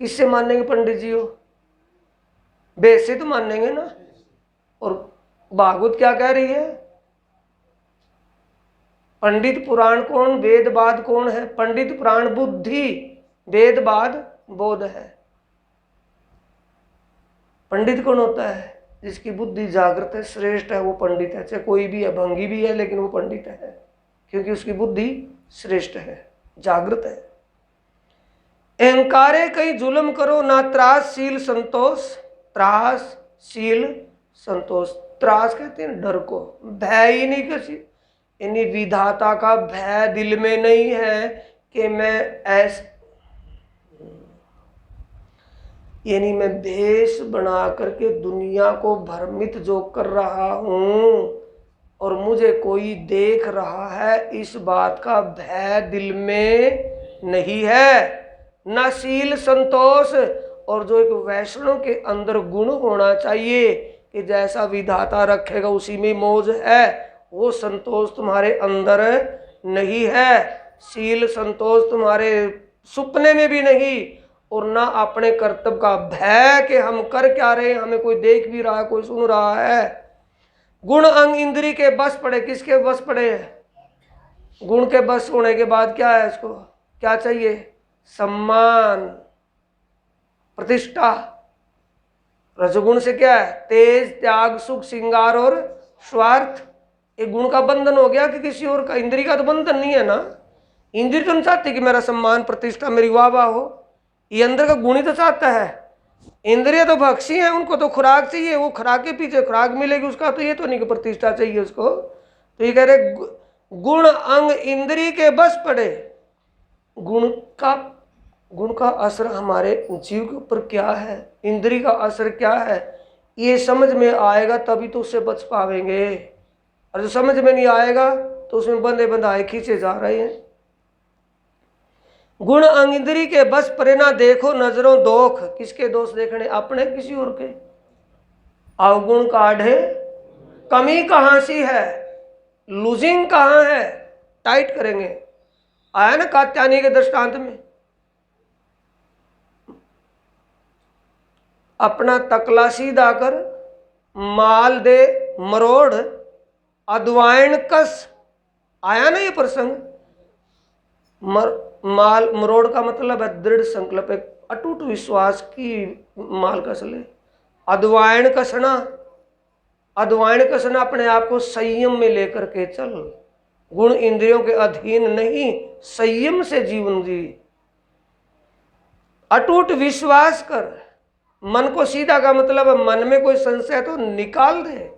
किससे मानेंगे पंडित जी हो? वेद से तो मानेंगे ना। और भागवत क्या कह रही है? पंडित पुराण कौन, वेदवाद कौन है? पंडित पुराण बुद्धि, वेदवाद बोध है। पंडित कौन होता है? जिसकी बुद्धि जागृत है, श्रेष्ठ है, वो पंडित है। चाहे कोई भी है, भंगी भी है, लेकिन वो पंडित है क्योंकि उसकी बुद्धि श्रेष्ठ है, जागृत है। अहंकारे कई जुल्म करो, ना त्रास शील संतोष। त्रास शील संतोष, त्रास कहते हैं डर को, भय ही नहीं किसी, यानी विधाता का भय दिल में नहीं है कि मैं ऐसे, यानी मैं भेष बना करके दुनिया को भ्रमित जो कर रहा हूं और मुझे कोई देख रहा है, इस बात का भय दिल में नहीं है। न शील संतोष, और जो एक वैष्णव के अंदर गुण होना चाहिए कि जैसा विधाता रखेगा उसी में मौज है, वो संतोष तुम्हारे अंदर नहीं है। शील संतोष तुम्हारे सुपने में भी नहीं। और ना अपने कर्तव्य का भय कि हम कर क्या रहे हैं, हमें कोई देख भी रहा है, कोई सुन रहा है। गुण अंग इंद्री के बस पड़े, किसके बस पड़े? गुण के बस होने के बाद क्या है? इसको क्या चाहिए? सम्मान, प्रतिष्ठा। रजगुण से क्या है? तेज, त्याग, सुख, श्रृंगार और स्वार्थ। एक गुण का बंधन हो गया कि किसी और का। इंद्री का तो बंधन नहीं है ना। इंद्री तो नहीं चाहती कि मेरा सम्मान, प्रतिष्ठा, मेरी वाह वाह हो। ये अंदर का गुण ही तो चाहता है। इंद्रिय तो भक्षी हैं, उनको तो खुराक चाहिए, वो खुराक के पीछे खुराक मिलेगी उसका, तो ये तो नहीं कि प्रतिष्ठा चाहिए उसको। तो ये कह रहे गुण अंग इंद्री के बस पड़े। गुण का असर हमारे जीव के ऊपर क्या है, इंद्री का असर क्या है, ये समझ में आएगा तभी तो उससे बच पावेंगे। और जो समझ में नहीं आएगा तो उसमें बंधे बंधाए खींचे जा रहे हैं। गुण अंग इंद्री के बस परे ना देखो नजरों दोख। किसके दोष देखने? अपने, किसी और के। अवगुण काढ़े कमी कहां सी है, लूजिंग कहां है, टाइट करेंगे। आया ना कात्यायनी के दृष्टांत में, अपना तकला सीधा कर, माल दे मरोड़, अद्वाइन कस। आया ना ये प्रसंग। माल मरोड़ का मतलब है दृढ़ संकल्प, एक अटूट विश्वास की माल कस ले। अद्वाइन कसना, अद्वाइन कसना अपने आप को संयम में लेकर के चल। गुण इंद्रियों के अधीन नहीं, संयम से जीवन जी। अटूट विश्वास कर। मन को सीधा का मतलब है मन में कोई संशय तो निकाल दे,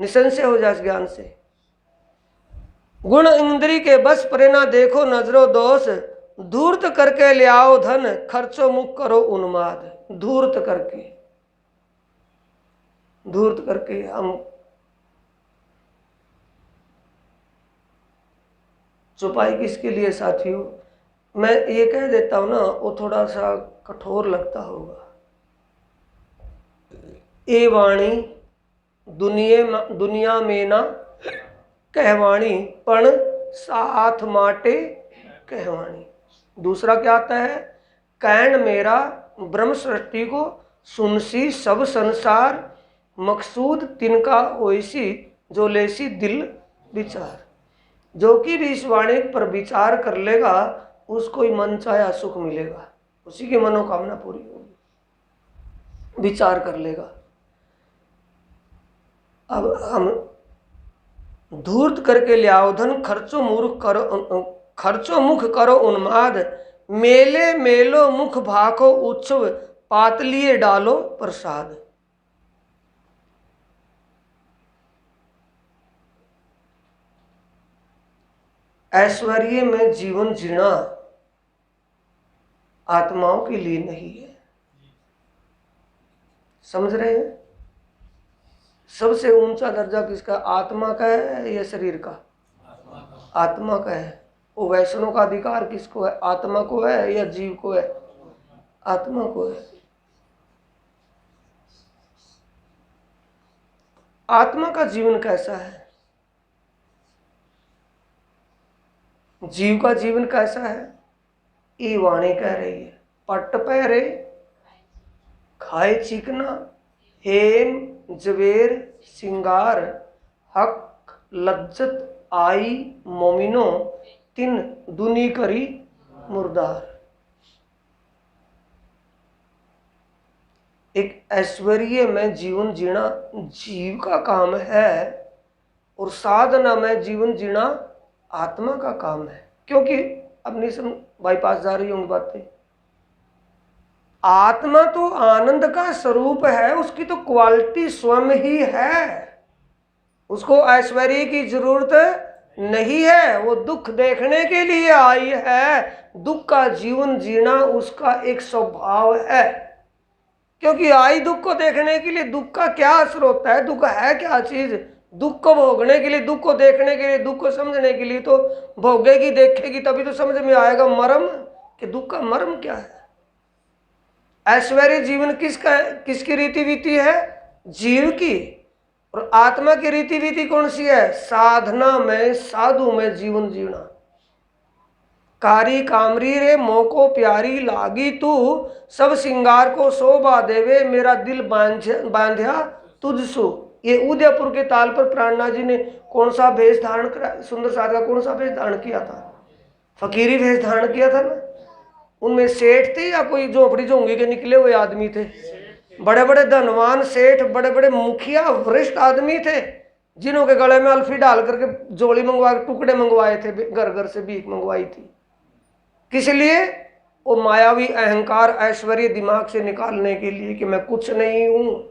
निसंशय हो जाए ज्ञान से। गुण इंद्री के बस परे ना देखो नजरो दोष, धूर्त करके ले आओ धन, खर्चो मुख करो उन्माद। धूर्त करके, धूर्त करके हम चुपाई किसके लिए साथियों? मैं ये कह देता हूं ना, वो थोड़ा सा कठोर लगता होगा। ए वाणी दुनिया में ना कहवाणी, पण साथ माटे कहवाणी। दूसरा क्या आता है? कैन मेरा ब्रह्म सृष्टि को सुनसी सब संसार, मकसूद तिनका होइसी जो लेसी दिल विचार। जो कि भी इस वाणी पर विचार कर लेगा उसको ही मन चाहे सुख मिलेगा। उसी की मनोकामना पूरी होगी, विचार कर लेगा। अब हम धूर्त करके ले आओ धन, खर्चो मूर्ख करो, खर्चो मुख करो उन्माद, मेले मेलो मुख भाको उत्सव, पातलिए डालो प्रसाद। ऐश्वर्य में जीवन जीना आत्माओं के लिए नहीं है। समझ रहे हैं? सबसे ऊंचा दर्जा किसका? आत्मा का है या शरीर का? आत्मा का है। वो वैष्णव का अधिकार किसको है? आत्मा को है या जीव को है? आत्मा को है। आत्मा का जीवन कैसा है? जीव का जीवन कैसा है? ये वाणी कह रही है, पट्ट पहरे खाए चिकना, हेम जवेर सिंगार, हक लज्जत आई मोमिनो, तिन दुनी करी मुर्दार। एक ऐश्वर्य में जीवन जीना जीव का काम है और साधना में जीवन जीना आत्मा का काम है। क्योंकि अपनी बाईपास जा रही होंगी बातें। आत्मा तो आनंद का स्वरूप है, उसकी तो क्वालिटी स्वयं ही है, उसको ऐश्वर्य की जरूरत नहीं है। वो दुख देखने के लिए आई है, दुख का जीवन जीना उसका एक स्वभाव है। क्योंकि आई दुख को देखने के लिए। दुख का क्या स्रोत है? दुख है क्या चीज? दुख को भोगने के लिए, दुख को देखने के लिए, दुख को समझने के लिए तो भोगेगी, देखेगी, तभी तो समझ में आएगा मर्म कि दुख का मर्म क्या है। ऐश्वर्य जीवन किसका है? किसकी रीति वीति है? जीव की। और आत्मा की रीति वीति कौन सी है? साधना में, साधु में जीवन जीना। कारी कामरी रे मोको प्यारी लागी तू, सब सिंगार को शोभा देवे, मेरा दिल बांध्या तुझसो। ये उदयपुर के ताल पर प्राणनाथ जी ने कौन सा वेश धारण करा? सुंदर साध का कौन सा वेश धारण किया था? फकीरी वेश धारण किया था ना। उनमें सेठ थे या कोई झोपड़ी झोंगी के निकले हुए आदमी थे? बड़े बड़े धनवान सेठ, बड़े बड़े मुखिया, वरिष्ठ आदमी थे, जिन्हों के गले में अल्फी डाल करके जोड़ी मंगवा, टुकड़े मंगवाए थे, घर घर से भीख मंगवाई थी। किस लिए? वो मायावी अहंकार ऐश्वर्य दिमाग से निकालने के लिए कि मैं कुछ नहीं हूं,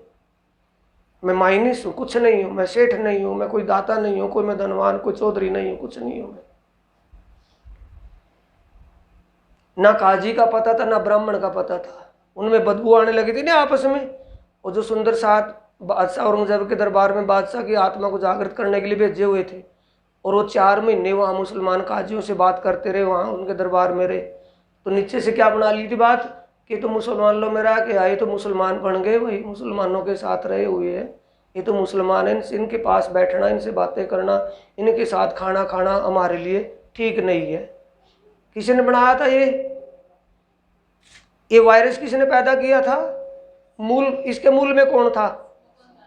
मैं माइनस हूं, कुछ नहीं हूं, मैं सेठ नहीं हूं, मैं कोई दाता नहीं हूं, कोई मैं धनवान, कोई चौधरी नहीं हूं, कुछ नहीं हूं मैं। ना काजी का पता था, ना ब्राह्मण का पता था। उनमें बदबू आने लगी थी ना आपस में। वो जो सुंदर साथ बादशाह औरंगजेब के दरबार में बादशाह की आत्मा को जागृत करने के लिए भेजे हुए थे, और वो 4 महीने वहाँ मुसलमान काजियों से बात करते रहे, वहाँ उनके दरबार में रहे। तो नीचे से क्या बना ली थी बात कि तो मुसलमान लोग में रह के आए तो मुसलमान बन गए, वही मुसलमानों के साथ रहे हुए हैं, ये तो मुसलमान है, इनके पास बैठना, इनसे बातें करना, इनके साथ खाना खाना हमारे लिए ठीक नहीं है। किसी ने बनाया था ये वायरस किसने पैदा किया था? मूल, इसके मूल में कौन था?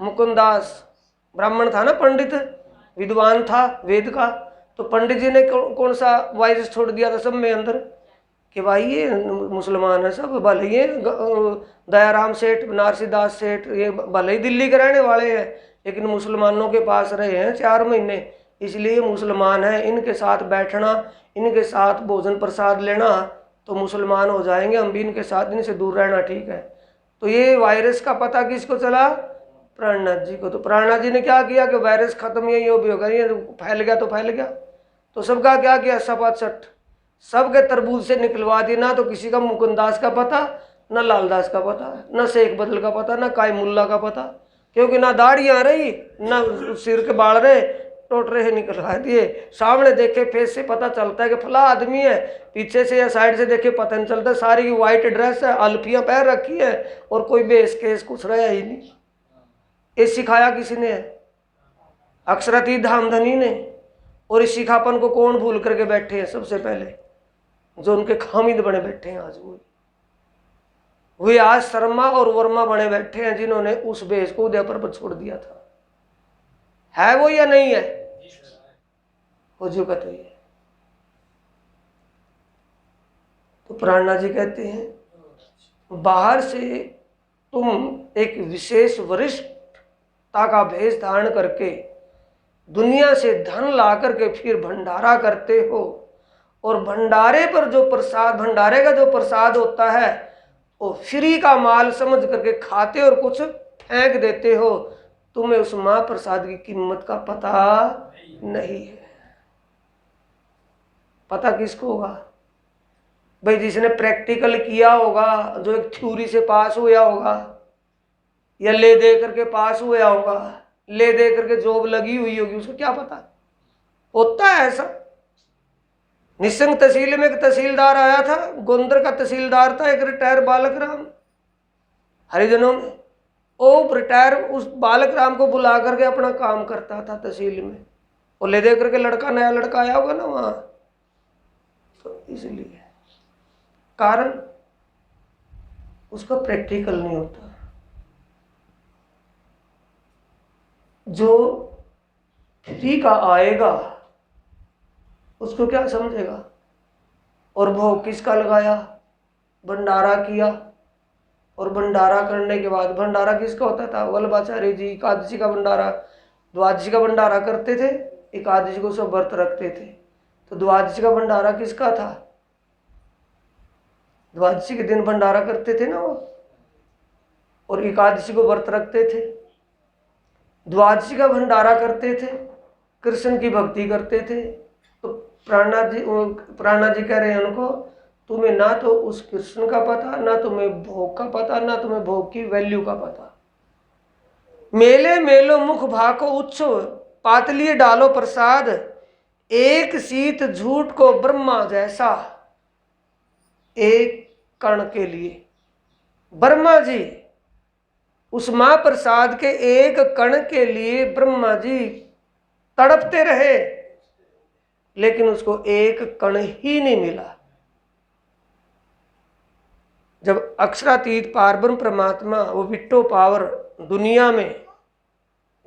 मुकुंदास ब्राह्मण था ना, पंडित विद्वान था वेद का। तो पंडित जी ने कौन सा वायरस छोड़ दिया था सब में अंदर कि भाई ये मुसलमान है सब, भले ही दयाराम सेठ, बनारसी दास सेठ, ये भले ही दिल्ली के रहने वाले हैं, लेकिन मुसलमानों के पास रहे हैं 4 महीने, इसलिए मुसलमान है, इनके साथ बैठना, इनके साथ भोजन प्रसाद लेना तो मुसलमान हो जाएंगे, हम भी इनके साथ, इनसे दूर रहना ठीक है। तो ये वायरस का पता किसको चला? प्राणनाथ जी को। तो प्राणनाथ जी ने क्या किया कि वायरस खत्म यही हो भी होगा, ये फैल गया तो फैल गया। तो सबका क्या किया? सपाचट सबके तरबूज से निकलवा दी। ना तो किसी का मुकुंदास का पता, ना लालदास का पता, ना शेख बदल का पता, ना काय मुल्ला का पता, क्योंकि ना दाढ़ियाँ रही, ना सिर के बाल रहे, टोटरे से निकलवा दिए। सामने देखे फेस से पता चलता है कि फला आदमी है, पीछे से या साइड से देखे पता नहीं चलता। सारी की वाइट ड्रेस है, अल्फियाँ पैर रखी है और कोई बेस केस कुछ रहा ही नहीं। ये सिखाया किसने है? अक्षरती धामधनी ने। और इस सिखापन को कौन भूल करके बैठे हैं? सबसे पहले जो उनके खामिद बने बैठे हैं आज वे आज शर्मा और वर्मा बने बैठे हैं, जिन्होंने उस बेस को उदयपुर पर छोड़ दिया था। है वो या नहीं है? हो जो कहते हैं। तो प्राणनाथ जी कहते हैं बाहर से तुम एक विशेष वरिष्ठता का भेष धारण करके दुनिया से धन ला करके फिर भंडारा करते हो, और भंडारे पर जो प्रसाद, भंडारे का जो प्रसाद होता है वो फ्री का माल समझ करके खाते और कुछ फेंक देते हो। तुम्हें उस महाप्रसाद की कीमत का पता नहीं है। पता किसको होगा भाई? जिसने प्रैक्टिकल किया होगा, जो एक थ्योरी से पास हुआ होगा, या ले दे करके पास हुआ होगा, ले दे करके जॉब लगी हुई होगी, उसको क्या पता। होता है ऐसा। निसंग तहसील में एक तहसीलदार आया था, गोंदर का तहसीलदार था, एक रिटायर बालक राम हरिजनों में। वो रिटायर उस बालक राम को बुला करके अपना काम करता था तहसील में। वो ले दे करके लड़का, नया लड़का आया होगा ना वहां, तो इसलिए कारण उसका प्रैक्टिकल नहीं होता। जो फ्री का आएगा उसको क्या समझेगा? और भोग किसका लगाया? भंडारा किया, और भंडारा करने के बाद, भंडारा किसका होता था? वल्लभाचार्य जी एकादशी का भंडारा, द्वादशी का भंडारा करते थे, एकादशी को सब व्रत रखते थे। तो द्वादशी का भंडारा किसका था? द्वादशी के दिन भंडारा करते थे ना वो, और एकादशी को व्रत रखते थे। द्वादशी का भंडारा करते थे, कृष्ण की भक्ति करते थे। तो प्राणा जी कह रहे हैं उनको, तुम्हें ना तो उस कृष्ण का पता, ना तुम्हें भोग का पता, ना तुम्हें भोग की वैल्यू का पता। मेले मेलो मुख भाको उत्सव, पातलिए डालो प्रसाद, एक सीत झूठ को ब्रह्मा जैसा। एक कण के लिए ब्रह्मा जी, उस महाप्रसाद के एक कण के लिए ब्रह्मा जी तड़पते रहे, लेकिन उसको एक कण ही नहीं मिला। जब अक्षरातीत पारब्रह्म परमात्मा, वो विट्टो पावर दुनिया में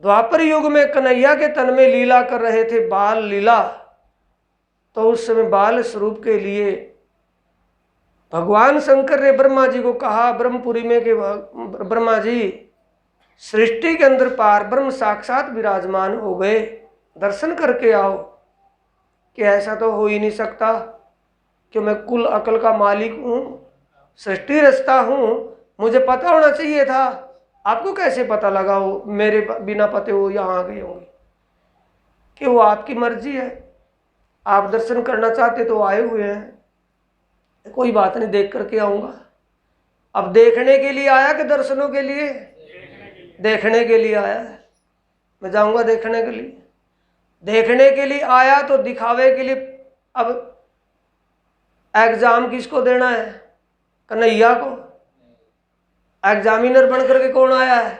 द्वापर युग में कन्हैया के तन में लीला कर रहे थे, बाल लीला, तो उस समय बाल स्वरूप के लिए भगवान शंकर ने ब्रह्मा जी को कहा ब्रह्मपुरी में कि ब्रह्मा जी, सृष्टि के अंदर पार ब्रह्म साक्षात विराजमान हो गए, दर्शन करके आओ। कि ऐसा तो हो ही नहीं सकता कि मैं कुल अकल का मालिक हूँ, सृष्टि रचता हूँ, मुझे पता होना चाहिए था। आपको कैसे पता लगा हो मेरे बिना पते वो यहाँ आ गए होंगे? कि वो आपकी मर्जी है, आप दर्शन करना चाहते तो आए हुए हैं, कोई बात नहीं, देख करके आऊँगा। अब देखने के लिए आया कि दर्शनों के लिए? देखने के लिए आया है। मैं जाऊँगा देखने के लिए। देखने के लिए आया तो दिखावे के लिए। अब एग्जाम किसको देना है? कन्हैया को। एग्जामिनर बन करके कौन आया है?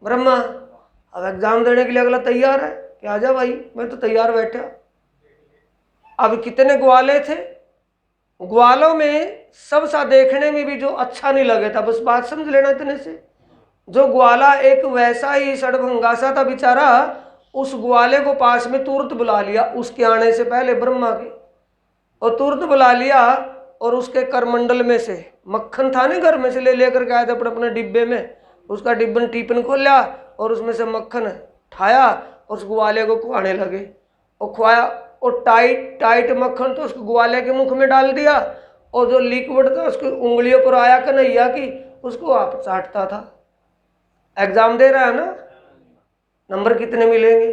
ब्रह्मा। अब एग्जाम देने के लिए अगला तैयार है कि आजा भाई, मैं तो तैयार बैठा। अब कितने ग्वाले थे, ग्वालों में सब सा देखने में भी जो अच्छा नहीं लगे था, बस बात समझ लेना इतने से। जो ग्वाला एक वैसा ही सड़भंगा सा था बेचारा, उस ग्वाले को पास में तुरंत बुला लिया उसके आने से पहले ब्रह्मा के, और तुरंत बुला लिया, और उसके करमंडल में से मक्खन था नहीं, घर में से ले लेकर के आए थे अपने अपने डिब्बे में, उसका डिब्बन टीपन खोला और उसमें से मक्खन ठाया और उस ग्वाले को खुआने लगे। और खुआया, और टाइट टाइट मक्खन तो उस ग्वाले के मुख में डाल दिया, और जो लिक्विड था उसकी उंगलियों पर आया कन्हैया की, उसको आप चाटता था। एग्जाम दे रहा है ना, नंबर कितने मिलेंगे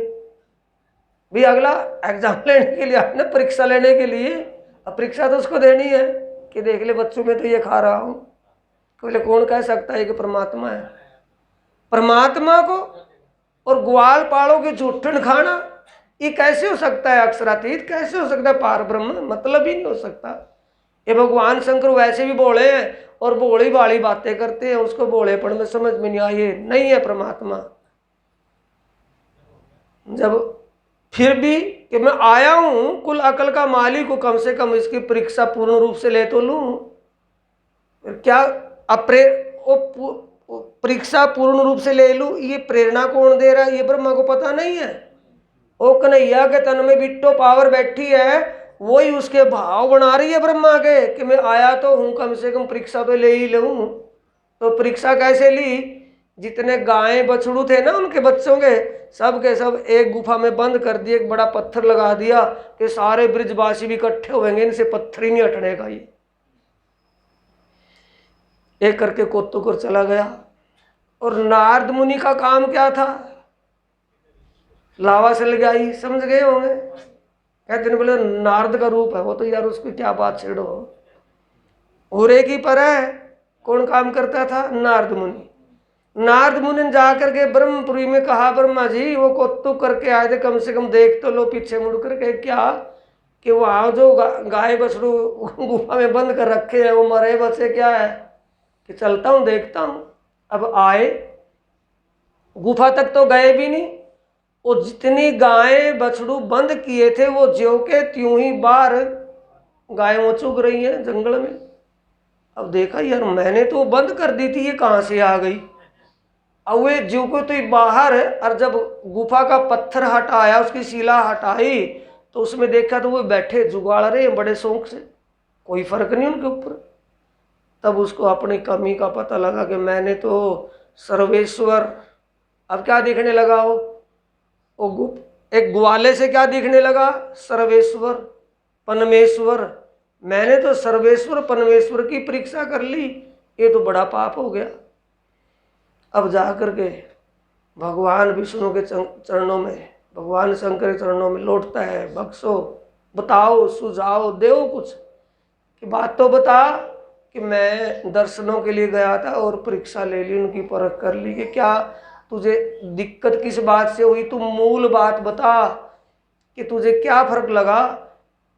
भी? अगला एग्जाम लेने के लिए आपने, परीक्षा लेने के लिए, अब परीक्षा तो उसको देनी है कि देख ले बच्चों में तो ये खा रहा हूँ। बोले कौन कह सकता है कि परमात्मा है? परमात्मा को और ग्वाल पाड़ों के झूठन खाना, ये कैसे हो सकता है? अक्षरातीत कैसे हो सकता है? पार ब्रह्म मतलब ही नहीं हो सकता। ये भगवान शंकर वैसे भी बोले हैं और भोली भाली बातें करते हैं, उसको भोलेपन में समझ में नहीं आए, नहीं है परमात्मा। जब फिर भी कि मैं आया हूं कुल अकल का मालिक को, कम से कम इसकी परीक्षा पूर्ण रूप से ले तो लूं। क्या परीक्षा पूर्ण रूप से ले लूं, ये प्रेरणा कौन दे रहा है? ये ब्रह्मा को पता नहीं है। ओ कन्हैया के तन में बिट्टो पावर बैठी है, वही उसके भाव बना रही है ब्रह्मा के कि मैं आया तो हूं, कम से कम परीक्षा तो ले ही लूं। तो परीक्षा कैसे ली? जितने गायें बछड़ू थे ना उनके बच्चों के सब एक गुफा में बंद कर दिए, एक बड़ा पत्थर लगा दिया कि सारे ब्रिजवासी भी इकट्ठे होंगे, इनसे पत्थर ही नहीं हटने का। ये एक करके कोत्तुकुर चला गया। और नारद मुनि का काम क्या था? लावा से लगाई, समझ गए होंगे। कहते हैं बोले नारद का रूप है वो, तो यार उसकी क्या बात छेड़ो। और एक ही पर है, कौन काम करता था? नारद मुनि। नारद मुनि ने जाकर के ब्रह्मपुरी में कहा, ब्रह्मा जी वो कौतुक करके आए थे, कम से कम देख तो लो। पीछे मुड़ करके क्या कि वहां जो गाय बछड़ू गुफा में बंद कर रखे हैं वो मरे बचे क्या है? कि चलता हूं देखता हूं। अब आए, गुफा तक तो गए भी नहीं। वो जितनी गायें बछड़ू बंद किए थे वो ज्यों के त्यों ही बाहर गायें वो चुग रही हैं जंगल में। अब देखा यार मैंने तो बंद कर दी थी, ये कहाँ से आ गई? अब वे ज्यों को तो बाहर, और जब गुफा का पत्थर हटाया, उसकी शिला हटाई, तो उसमें देखा तो वो बैठे जुगाड़ रहे हैं बड़े शौक से, कोई फर्क नहीं उनके ऊपर। तब उसको अपनी कमी का पता लगा कि मैंने तो सर्वेश्वर। अब क्या दिखने लगा वो एक ग्वाले से क्या दिखने लगा? सर्वेश्वर परमेश्वर। मैंने तो सर्वेश्वर परमेश्वर की परीक्षा कर ली, ये तो बड़ा पाप हो गया। अब जा करके भगवान विष्णु के चरणों में, भगवान शंकर के चरणों में लौटता है, बख्शो, बताओ, सुझाव दो कुछ कि बात तो बता कि मैं दर्शनों के लिए गया था और परीक्षा ले ली, उनकी परख कर ली कि क्या तुझे दिक्कत किस बात से हुई, तू मूल बात बता कि तुझे क्या फर्क लगा।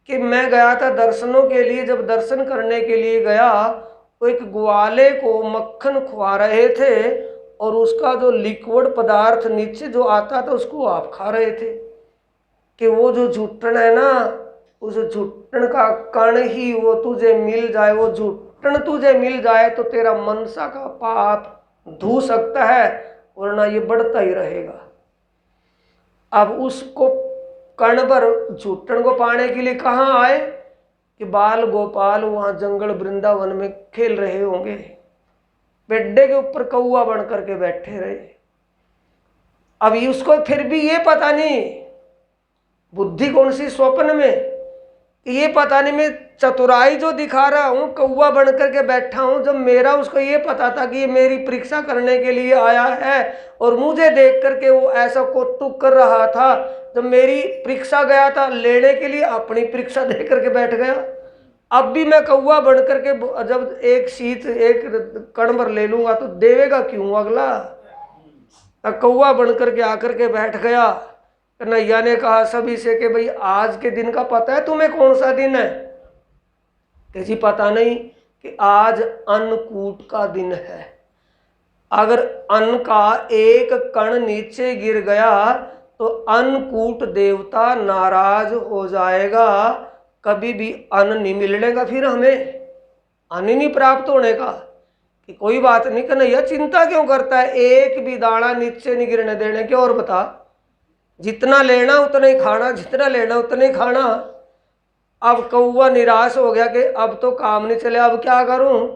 कि मैं गया था दर्शनों के लिए, जब दर्शन करने के लिए गया वो एक ग्वाले को मक्खन खुआ रहे थे और उसका जो लिक्विड पदार्थ नीचे जो आता था उसको आप खा रहे थे। कि वो जो झुट्टन है ना, उस झुट्टन का कण ही वो तुझे मिल जाए, वो झुट्टन तुझे मिल जाए तो तेरा मनसा का पाप धो सकता है, वरना ये बढ़ता ही रहेगा। अब उसको कण पर झुट्टन को पाने के लिए कहाँ आए? कि बाल गोपाल वहां जंगल वृंदावन में खेल रहे होंगे, बेड्डे के ऊपर कौआ बन करके बैठे रहे। अब उसको फिर भी ये पता नहीं, बुद्धि कौन सी स्वप्न में, ये पता नहीं मैं चतुराई जो दिखा रहा हूँ, कौवा बन करके बैठा हूँ। जब मेरा उसको ये पता था कि ये मेरी परीक्षा करने के लिए आया है और मुझे देख करके वो ऐसा कौतुक कर रहा था, जब मेरी परीक्षा गया था लेने के लिए, अपनी परीक्षा दे करके बैठ गया। अब भी मैं कौवा बन करके जब एक शीत एक कण भर ले लूंगा तो देवेगा क्यों अगला? कौवा बन करके आकर के बैठ गया। कन्हैया ने कहा सभी से कि भाई आज के दिन का पता है तुम्हें कौन सा दिन है? कि जी पता नहीं। कि आज अन्नकूट का दिन है। अगर अन्न का एक कण नीचे गिर गया तो अन्नकूट देवता नाराज हो जाएगा, कभी भी अन्न नहीं मिलने का, फिर हमें अन्न नहीं प्राप्त होने का। कि कोई बात नहीं कन्हैया चिंता क्यों करता है, एक भी दाना नीचे नहीं गिरने देने के, और बता जितना लेना उतना ही खाना, जितना लेना उतना ही खाना। अब कौवा निराश हो गया कि अब तो काम नहीं चले, अब क्या करूं?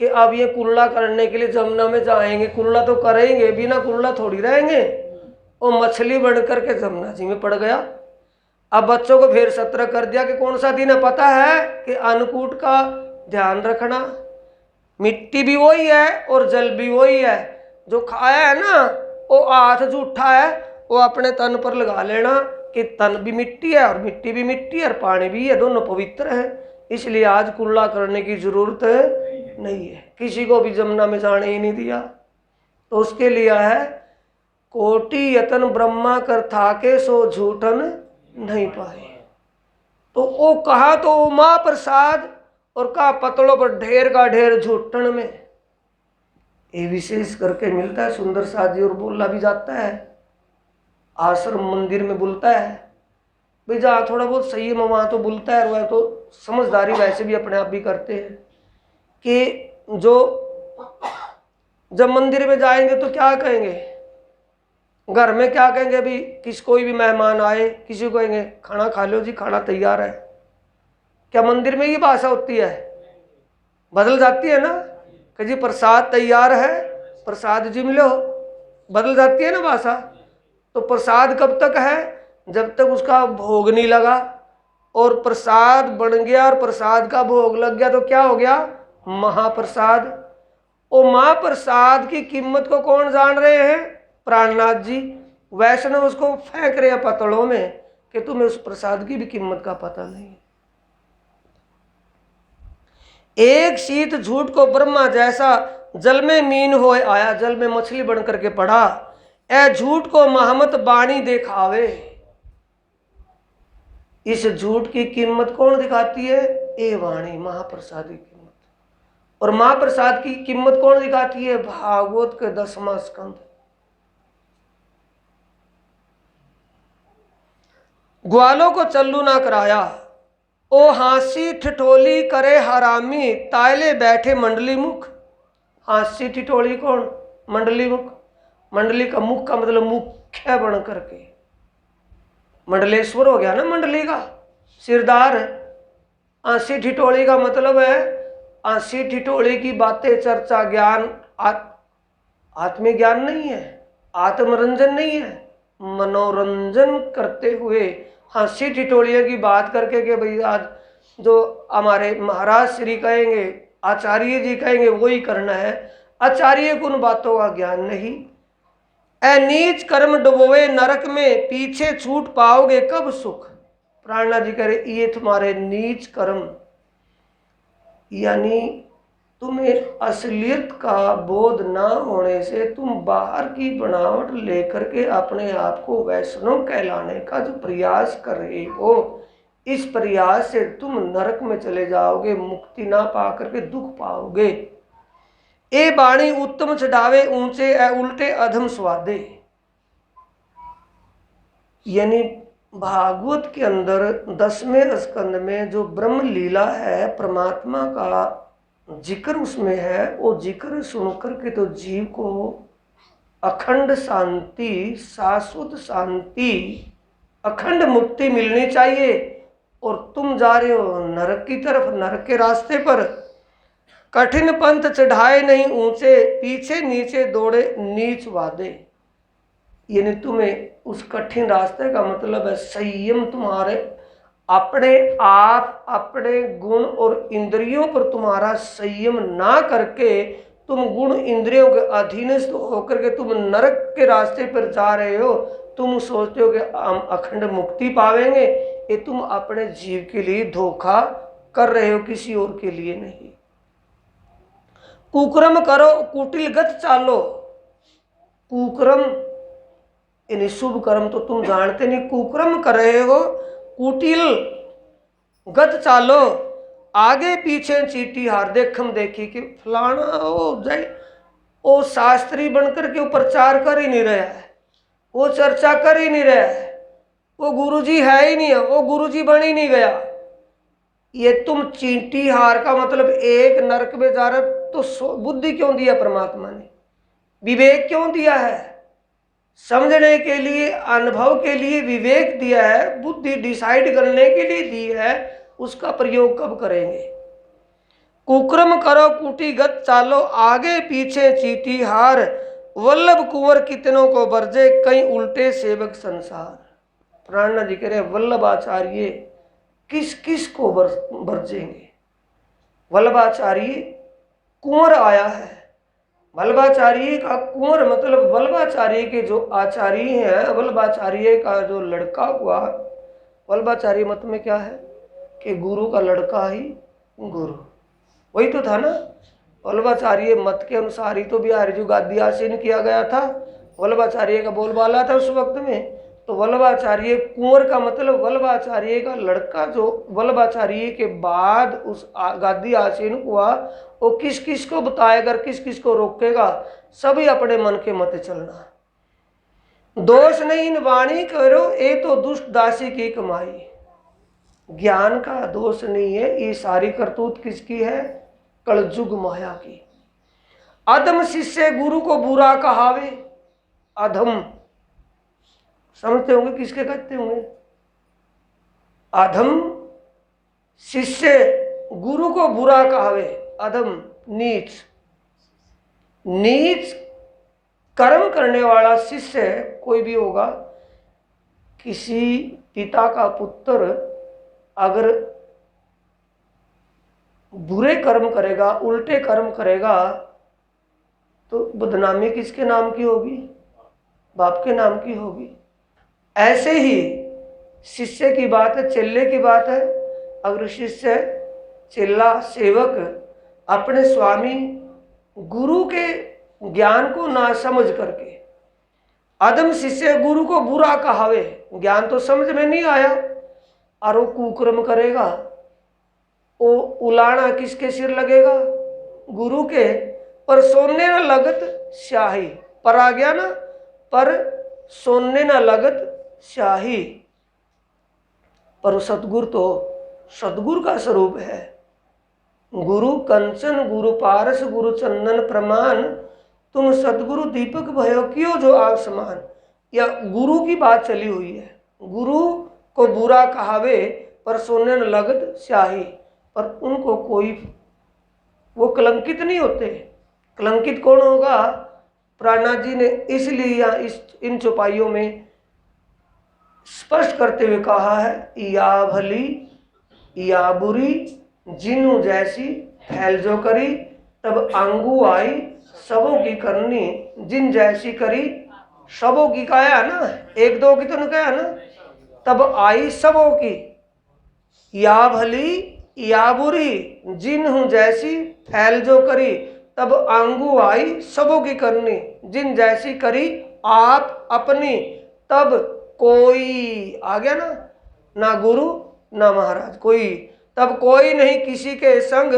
कि अब ये कुल्ला करने के लिए जमुना में जाएंगे, कुल्ला तो करेंगे, बिना कुल्ला थोड़ी रहेंगे। और मछली बन करके जमुना जी में पड़ गया। अब बच्चों को फिर सतर्क कर दिया कि कौन सा दिन है पता है? कि अन्नकूट का ध्यान रखना। मिट्टी भी वही है और जल भी वही है, जो खाया है ना वो हाथ जूठा है वो अपने तन पर लगा लेना कि तन भी मिट्टी है और मिट्टी भी मिट्टी है और पानी भी है, दोनों पवित्र है। इसलिए आज कुल्ला करने की जरूरत नहीं है, किसी को भी जमुना में जाने ही नहीं दिया। तो उसके लिए है कोटि यतन ब्रह्मा कर थाके सो झूठन नहीं पाए। तो वो कहा तो उमा प्रसाद और कहा पतलों पर ढेर का ढेर झूठन में। ये विशेष करके मिलता है सुंदर साथ जी, और बोला भी जाता है आश्रम मंदिर में बोलता है भाई जहाँ थोड़ा बहुत सही है वहाँ तो बोलता है। वह तो समझदारी वैसे भी अपने आप भी करते हैं कि जो जब मंदिर में जाएंगे तो क्या कहेंगे, घर में क्या कहेंगे, भी किस कोई भी मेहमान आए किसी को कहेंगे खाना खा लो जी, खाना तैयार है, क्या मंदिर में ये भाषा होती है? बदल जाती है ना कि जी प्रसाद तैयार है, प्रसाद जिम लो, बदल जाती है ना भाषा। तो प्रसाद कब तक है? जब तक उसका भोग नहीं लगा। और प्रसाद बन गया और प्रसाद का भोग लग गया तो क्या हो गया? महाप्रसाद। और महाप्रसाद की कीमत को कौन जान रहे हैं? प्राणनाथ जी। वैष्णव उसको फेंक रहे हैं पतड़ों में कि तुम्हें उस प्रसाद की भी कीमत का पता नहीं। एक शीत झूठ को ब्रह्मा जैसा जल में मीन होए आया, जल में मछली बन करके पड़ा। ए झूठ को महमत बाणी दिखावे। इस झूठ की कीमत कौन दिखाती है? ए वाणी, महाप्रसाद की कीमत। और महाप्रसाद की कीमत कौन दिखाती है? भागवत के 10वां स्कंद। ग्वालों को चल्लू ना कराया, ओ हांसी ठिठोली करे हरामी, तायले बैठे मंडली मुख। हांसी ठिठोली कौन? मंडली मुख। मंडली का मुख का मतलब मुख्य बन करके, मंडलेश्वर हो गया ना मंडली का, सिरदार। हांसी ठिठोली का मतलब है हांसी ठिठोली की बातें, चर्चा, ज्ञान, आत्मिक ज्ञान नहीं है, आत्मरंजन नहीं है, मनोरंजन करते हुए हांसी ठिठोलियों की बात करके कि भाई आज जो हमारे महाराज श्री कहेंगे, आचार्य जी कहेंगे वही करना है। आचार्य को उन बातों का ज्ञान नहीं। ए नीच कर्म डुबोए नरक में, पीछे छूट पाओगे कब सुख। प्राणनाथ जी कह रहे ये तुम्हारे नीच कर्म, यानी तुम्हें असलियत का बोध ना होने से तुम बाहर की बनावट लेकर के अपने आप को वैष्णव कहलाने का जो प्रयास कर रहे हो, इस प्रयास से तुम नरक में चले जाओगे, मुक्ति ना पा करके दुख पाओगे। ए बाणी उत्तम चढ़ावे ऊंचे, उल्टे अधम स्वादे। यानी भागवत के अंदर 10वें स्कंद में जो ब्रह्म लीला है, परमात्मा का जिक्र उसमें है, वो जिक्र सुनकर के तो जीव को अखंड शांति, शाश्वत शांति, अखंड मुक्ति मिलनी चाहिए। और तुम जा रहे हो नरक की तरफ, नरक के रास्ते पर। कठिन पंथ चढ़ाए नहीं ऊंचे, पीछे नीचे दौड़े नीच वादे। यानी तुम्हें उस कठिन रास्ते का मतलब है संयम, तुम्हारे अपने आप, अपने गुण और इंद्रियों पर तुम्हारा संयम ना करके तुम गुण इंद्रियों के अधीनस्थ होकर के तुम नरक के रास्ते पर जा रहे हो। तुम सोचते हो कि हम अखंड मुक्ति पावेंगे, ये तुम अपने जीव के लिए धोखा कर रहे हो, किसी और के लिए नहीं। कुकर्म करो कुटिल गत चालो। कुकर्म यानी शुभ कर्म तो तुम जानते नहीं, कुकर्म कर रहे हो, कुटिल गत चालो, आगे पीछे चीटी हार। देखम देखी कि फलाना ओ जय वो शास्त्री बनकर के वो प्रचार कर ही नहीं रहा है, वो चर्चा कर ही नहीं रहा है, वो गुरुजी है ही नहीं है, वो गुरुजी बन ही नहीं गया। ये तुम चींटी हार का मतलब एक नरक में जा रहे तो बुद्धि क्यों दिया परमात्मा ने? विवेक क्यों दिया है? समझने के लिए, अनुभव के लिए विवेक दिया है, बुद्धि डिसाइड करने के लिए दी है। उसका प्रयोग कब करेंगे? कुकर्म करो कुटीगत चालो, आगे पीछे चीटी हार, वल्लभ कुंवर कितनों को बरजे, कई उल्टे सेवक संसार। प्राणनाथ जी कह रहे वल्लभाचार्य किस किस को बरजेंगे? वल्लभाचार्य कुंवर आया है। वल्लभाचार्य का कुंवर मतलब वल्लभाचार्य के जो आचार्य हैं, वल्लभाचार्य का जो लड़का हुआ। वल्लभाचार्य मत में क्या है कि गुरु का लड़का ही गुरु, वही तो था ना। वल्लभाचार्य मत के अनुसार ही तो बिहारी जी गादी आसीन किया गया था, वल्लभाचार्य का बोलबाला था उस वक्त में। तो वल्लभाचार्य कुंवर का मतलब वल्लभाचार्य का लड़का जो वल्लभाचार्य के बाद उस गादी आसीन हुआ, वो किस किस को बताएगा, किस किस को रोकेगा? सभी अपने मन के मत चलना। दोष नहीं इन वाणी करो, ये तो दुष्ट दासी की कमाई। ज्ञान का दोष नहीं है, ये सारी करतूत किसकी है? कलयुग माया की। अधम शिष्य गुरु को बुरा कहावे। अधम समझते होंगे किसके कहते होंगे? अधम शिष्य गुरु को बुरा कहावे, अधम नीच, नीच कर्म करने वाला शिष्य कोई भी होगा। किसी पिता का पुत्र अगर बुरे कर्म करेगा, उल्टे कर्म करेगा, तो बदनामी किसके नाम की होगी? बाप के नाम की होगी। ऐसे ही शिष्य की बात है, चेले की बात है। अगर शिष्य, चेला, सेवक अपने स्वामी गुरु के ज्ञान को ना समझ करके, अधम शिष्य गुरु को बुरा कहावे, ज्ञान तो समझ में नहीं आया और वो कुकर्म करेगा, वो उलाना किसके सिर लगेगा? गुरु के। पर सोने न लगत स्याही, पर आ गया ना, पर सोने न लगत स्याही। पर सतगुरु तो सतगुरु का स्वरूप है। गुरु कंचन गुरु पारस गुरु चंदन प्रमाण, तुम सतगुरु दीपक भयो क्यों जो आसमान। या गुरु की बात चली हुई है। गुरु को बुरा कहावे पर सोने न लगत स्याही, पर उनको कोई, वो कलंकित नहीं होते। कलंकित कौन होगा? प्राणनाथ जी ने इसलिए इन चौपाइयों में स्पष्ट करते हुए कहा है, या भली या बुरी जिनु जैसी फैल जो करी, तब आंगू आई सबों की करनी, जिन जैसी करी सबों की। कहा ना, एक दो की तो नहीं कहा ना, तब आई सबों की। या भली या बुरी जिन्हु जैसी फैल जो करी, तब आंगू आई सबों की करनी, जिन जैसी करी आप अपनी, तब कोई। आ गया ना, ना गुरु ना महाराज कोई, तब कोई नहीं किसी के संग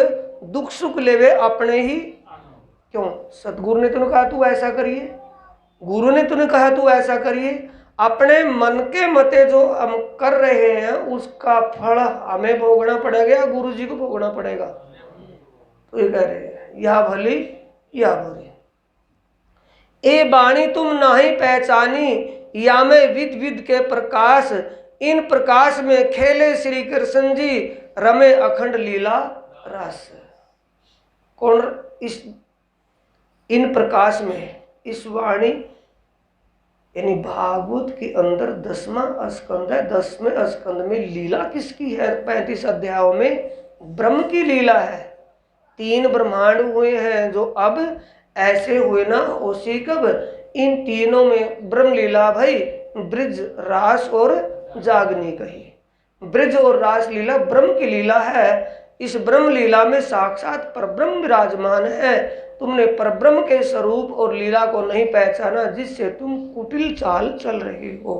दुख सुख लेवे अपने ही। क्यों? सतगुरु ने तूने कहा तू ऐसा करिए, गुरु ने तूने कहा तू ऐसा करिए। अपने मन के मते जो हम कर रहे हैं उसका फल हमें भोगना पड़ेगा या गुरु जी को भोगना पड़ेगा? तो ये कह रहे हैं, या भली या बुरी ए बाणी तुम नाही पहचानी, या में विद विद के प्रकाश, इन प्रकाश में खेले श्री कृष्ण जी, रमे अखंड लीला रस। कौन? इस इन प्रकाश में, इस वाणी यानी भागवत के अंदर 10वां स्कंद है। 10वें स्कंद में लीला किसकी है? 35 अध्यायों में ब्रह्म की लीला है। 3 ब्रह्मांड हुए हैं जो अब ऐसे हुए ना उसी कब, इन तीनों में ब्रह्म लीला भाई, ब्रिज रास और जागनी कही। ब्रिज और रास लीला ब्रह्म की लीला है। इस ब्रह्म लीला में साक्षात परब्रह्म विराजमान है। तुमने परब्रह्म के स्वरूप और लीला को नहीं पहचाना, जिससे तुम कुटिल चाल चल रहे हो।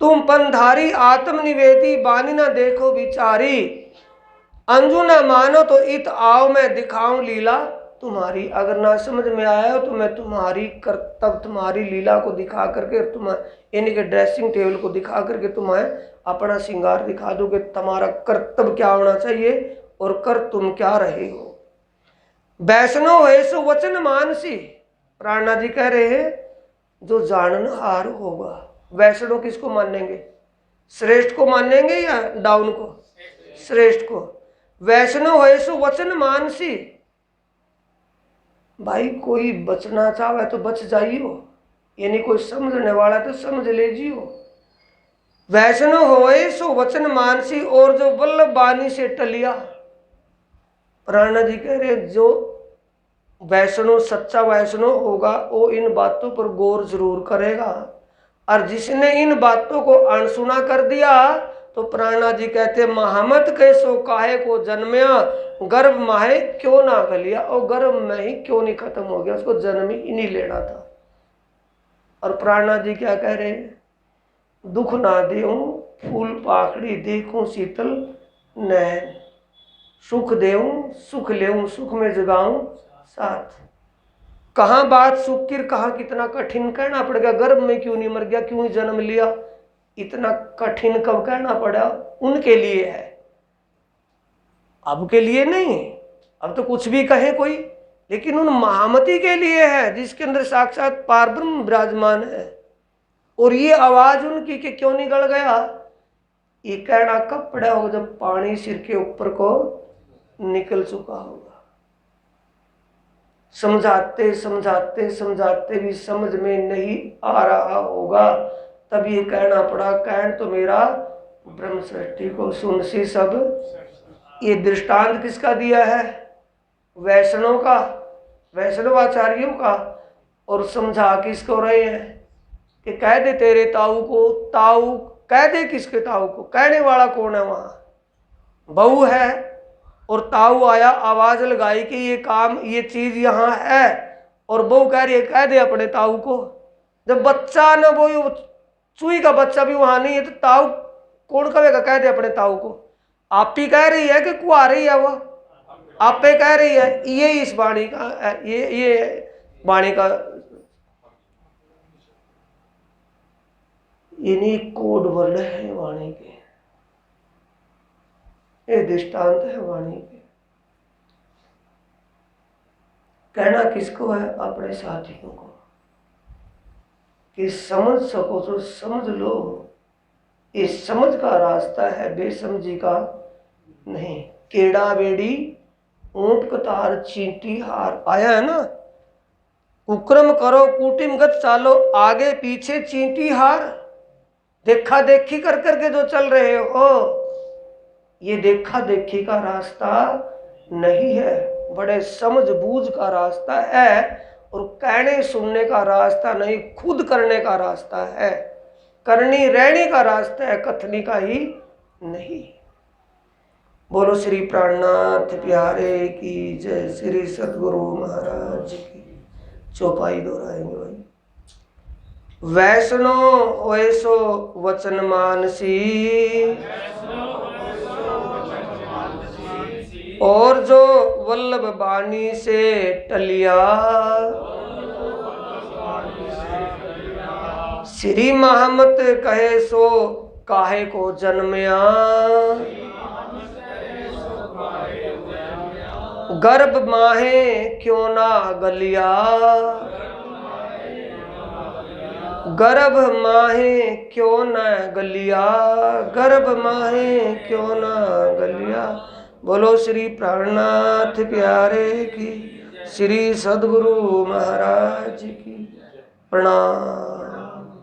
तुम पंधारी आत्मनिवेदी बानी न देखो विचारी, अंजू न मानो तो इत आओ मैं दिखाऊं लीला तुम्हारी। अगर ना समझ में आया हो तो मैं तुम्हारी कर्तव्य, तुम्हारी लीला को दिखा करके, तुम्हारे इनके ड्रेसिंग टेबल को दिखा करके तुम्हें अपना श्रृंगार दिखा दो कि तुम्हारा कर्तव्य क्या होना चाहिए और कर तुम क्या रहे हो। वैष्णव है सो वचन मानसी, प्राणनाथ जी कह रहे हैं जो जाननहार होगा। वैष्णव किसको मानेंगे? श्रेष्ठ को मानेंगे या डाउन को? श्रेष्ठ को। वैष्णव है सो वचन मानसी, भाई कोई बचना चाहे तो बच जाइयो, यानी कोई समझने वाला तो समझ ले जियो। वैष्णव होए सो वचन मानसी, और जो वल्लभ बानी से टलिया। प्राणनाथ जी कह रहे जो वैष्णव, सच्चा वैष्णव होगा वो इन बातों पर गौर जरूर करेगा, और जिसने इन बातों को अनसुना कर दिया तो प्राणनाथ जी कहते महामत के सो काहे को जन्मया, गर्भ माहे क्यों ना गलिया। और गर्भ में ही क्यों नहीं खत्म हो गया, उसको जन्म ही नहीं लेना था। और प्राणनाथ जी क्या कह रहे हैं? दुख ना देऊं फूल पाखड़ी देखूं शीतल नैन, सुख देऊं सुख लेऊं सुख में जगाऊं साथ। कहाँ बात सुख की, कहाँ कितना कठिन कहना पड़ेगा। गर्भ में क्यों नहीं मर गया, क्यों जन्म लिया, इतना कठिन कब कहना पड़ा? उनके लिए है, अब के लिए नहीं। अब तो कुछ भी कहे कोई, लेकिन उन महामती के लिए है जिसके अंदर साक्षात पारब्रह्म विराजमान है। और ये आवाज उनकी कि क्यों नहीं गड़ गया? ये कहना कब पड़ा होगा? जब पानी सिर के ऊपर को निकल चुका होगा। समझाते समझाते समझाते भी समझ में नहीं आ रहा होगा, तब ये कहना पड़ा, कहन तो मेरा ब्रह्म सृष्टि को सुन सी सब। ये दृष्टांत किसका दिया है? वैष्णव का, वैष्णवाचार्यों का। और समझा किसको रहे हैं कि कह दे तेरे ताऊ को। ताऊ कह दे किसके ताऊ को? कहने वाला कौन है? वहां बहू है और ताऊ आया, आवाज लगाई कि ये काम, ये चीज यहाँ है, और बहू कह रही है कह दे अपने ताऊ को। जब बच्चा न, वो चूही का बच्चा भी वहां नहीं है, तो ताऊ कौन कहेगा कह दे अपने ताऊ को? आप ही कह रही है कि कुआरी है वो? आप पे कह रही है। ये इस वाणी का, ये वाणी का इन्हीं कोड वर्ड है वाणी के, ये दृष्टांत है वाणी के। कहना किसको है? अपने साथियों को, कि समझ सको तो समझ लो। ये समझ का रास्ता है, बेसमझी का नहीं। केड़ा बेड़ी ऊंट कतार चींटी हार, आया है ना? कुक्रम करो कुटिम गत चालो, आगे पीछे चींटी हार। देखा देखी कर करके जो चल रहे हो, ये देखा देखी का रास्ता नहीं है, बड़े समझ बूझ का रास्ता है। और कहने सुनने का रास्ता नहीं, खुद करने का रास्ता है। करनी रहने का रास्ता है, कथनी का ही नहीं। बोलो श्री प्राणनाथ प्यारे की जय। श्री सद्गुरु महाराज की। चौपाई दोहराएंगे भाई। वैष्णो वैसो वचन मानसी, और जो वल्लभ बानी से टलिया, श्री महमत कहे सो काहे को जन्मया, गर्भ माहे क्यों ना गलिया, गर्भ माहे क्यों न गलिया, गर्भ माहे क्यों न गलिया। बोलो श्री प्राणनाथ प्यारे की, श्री सद्गुरु महाराज की। प्रणाम।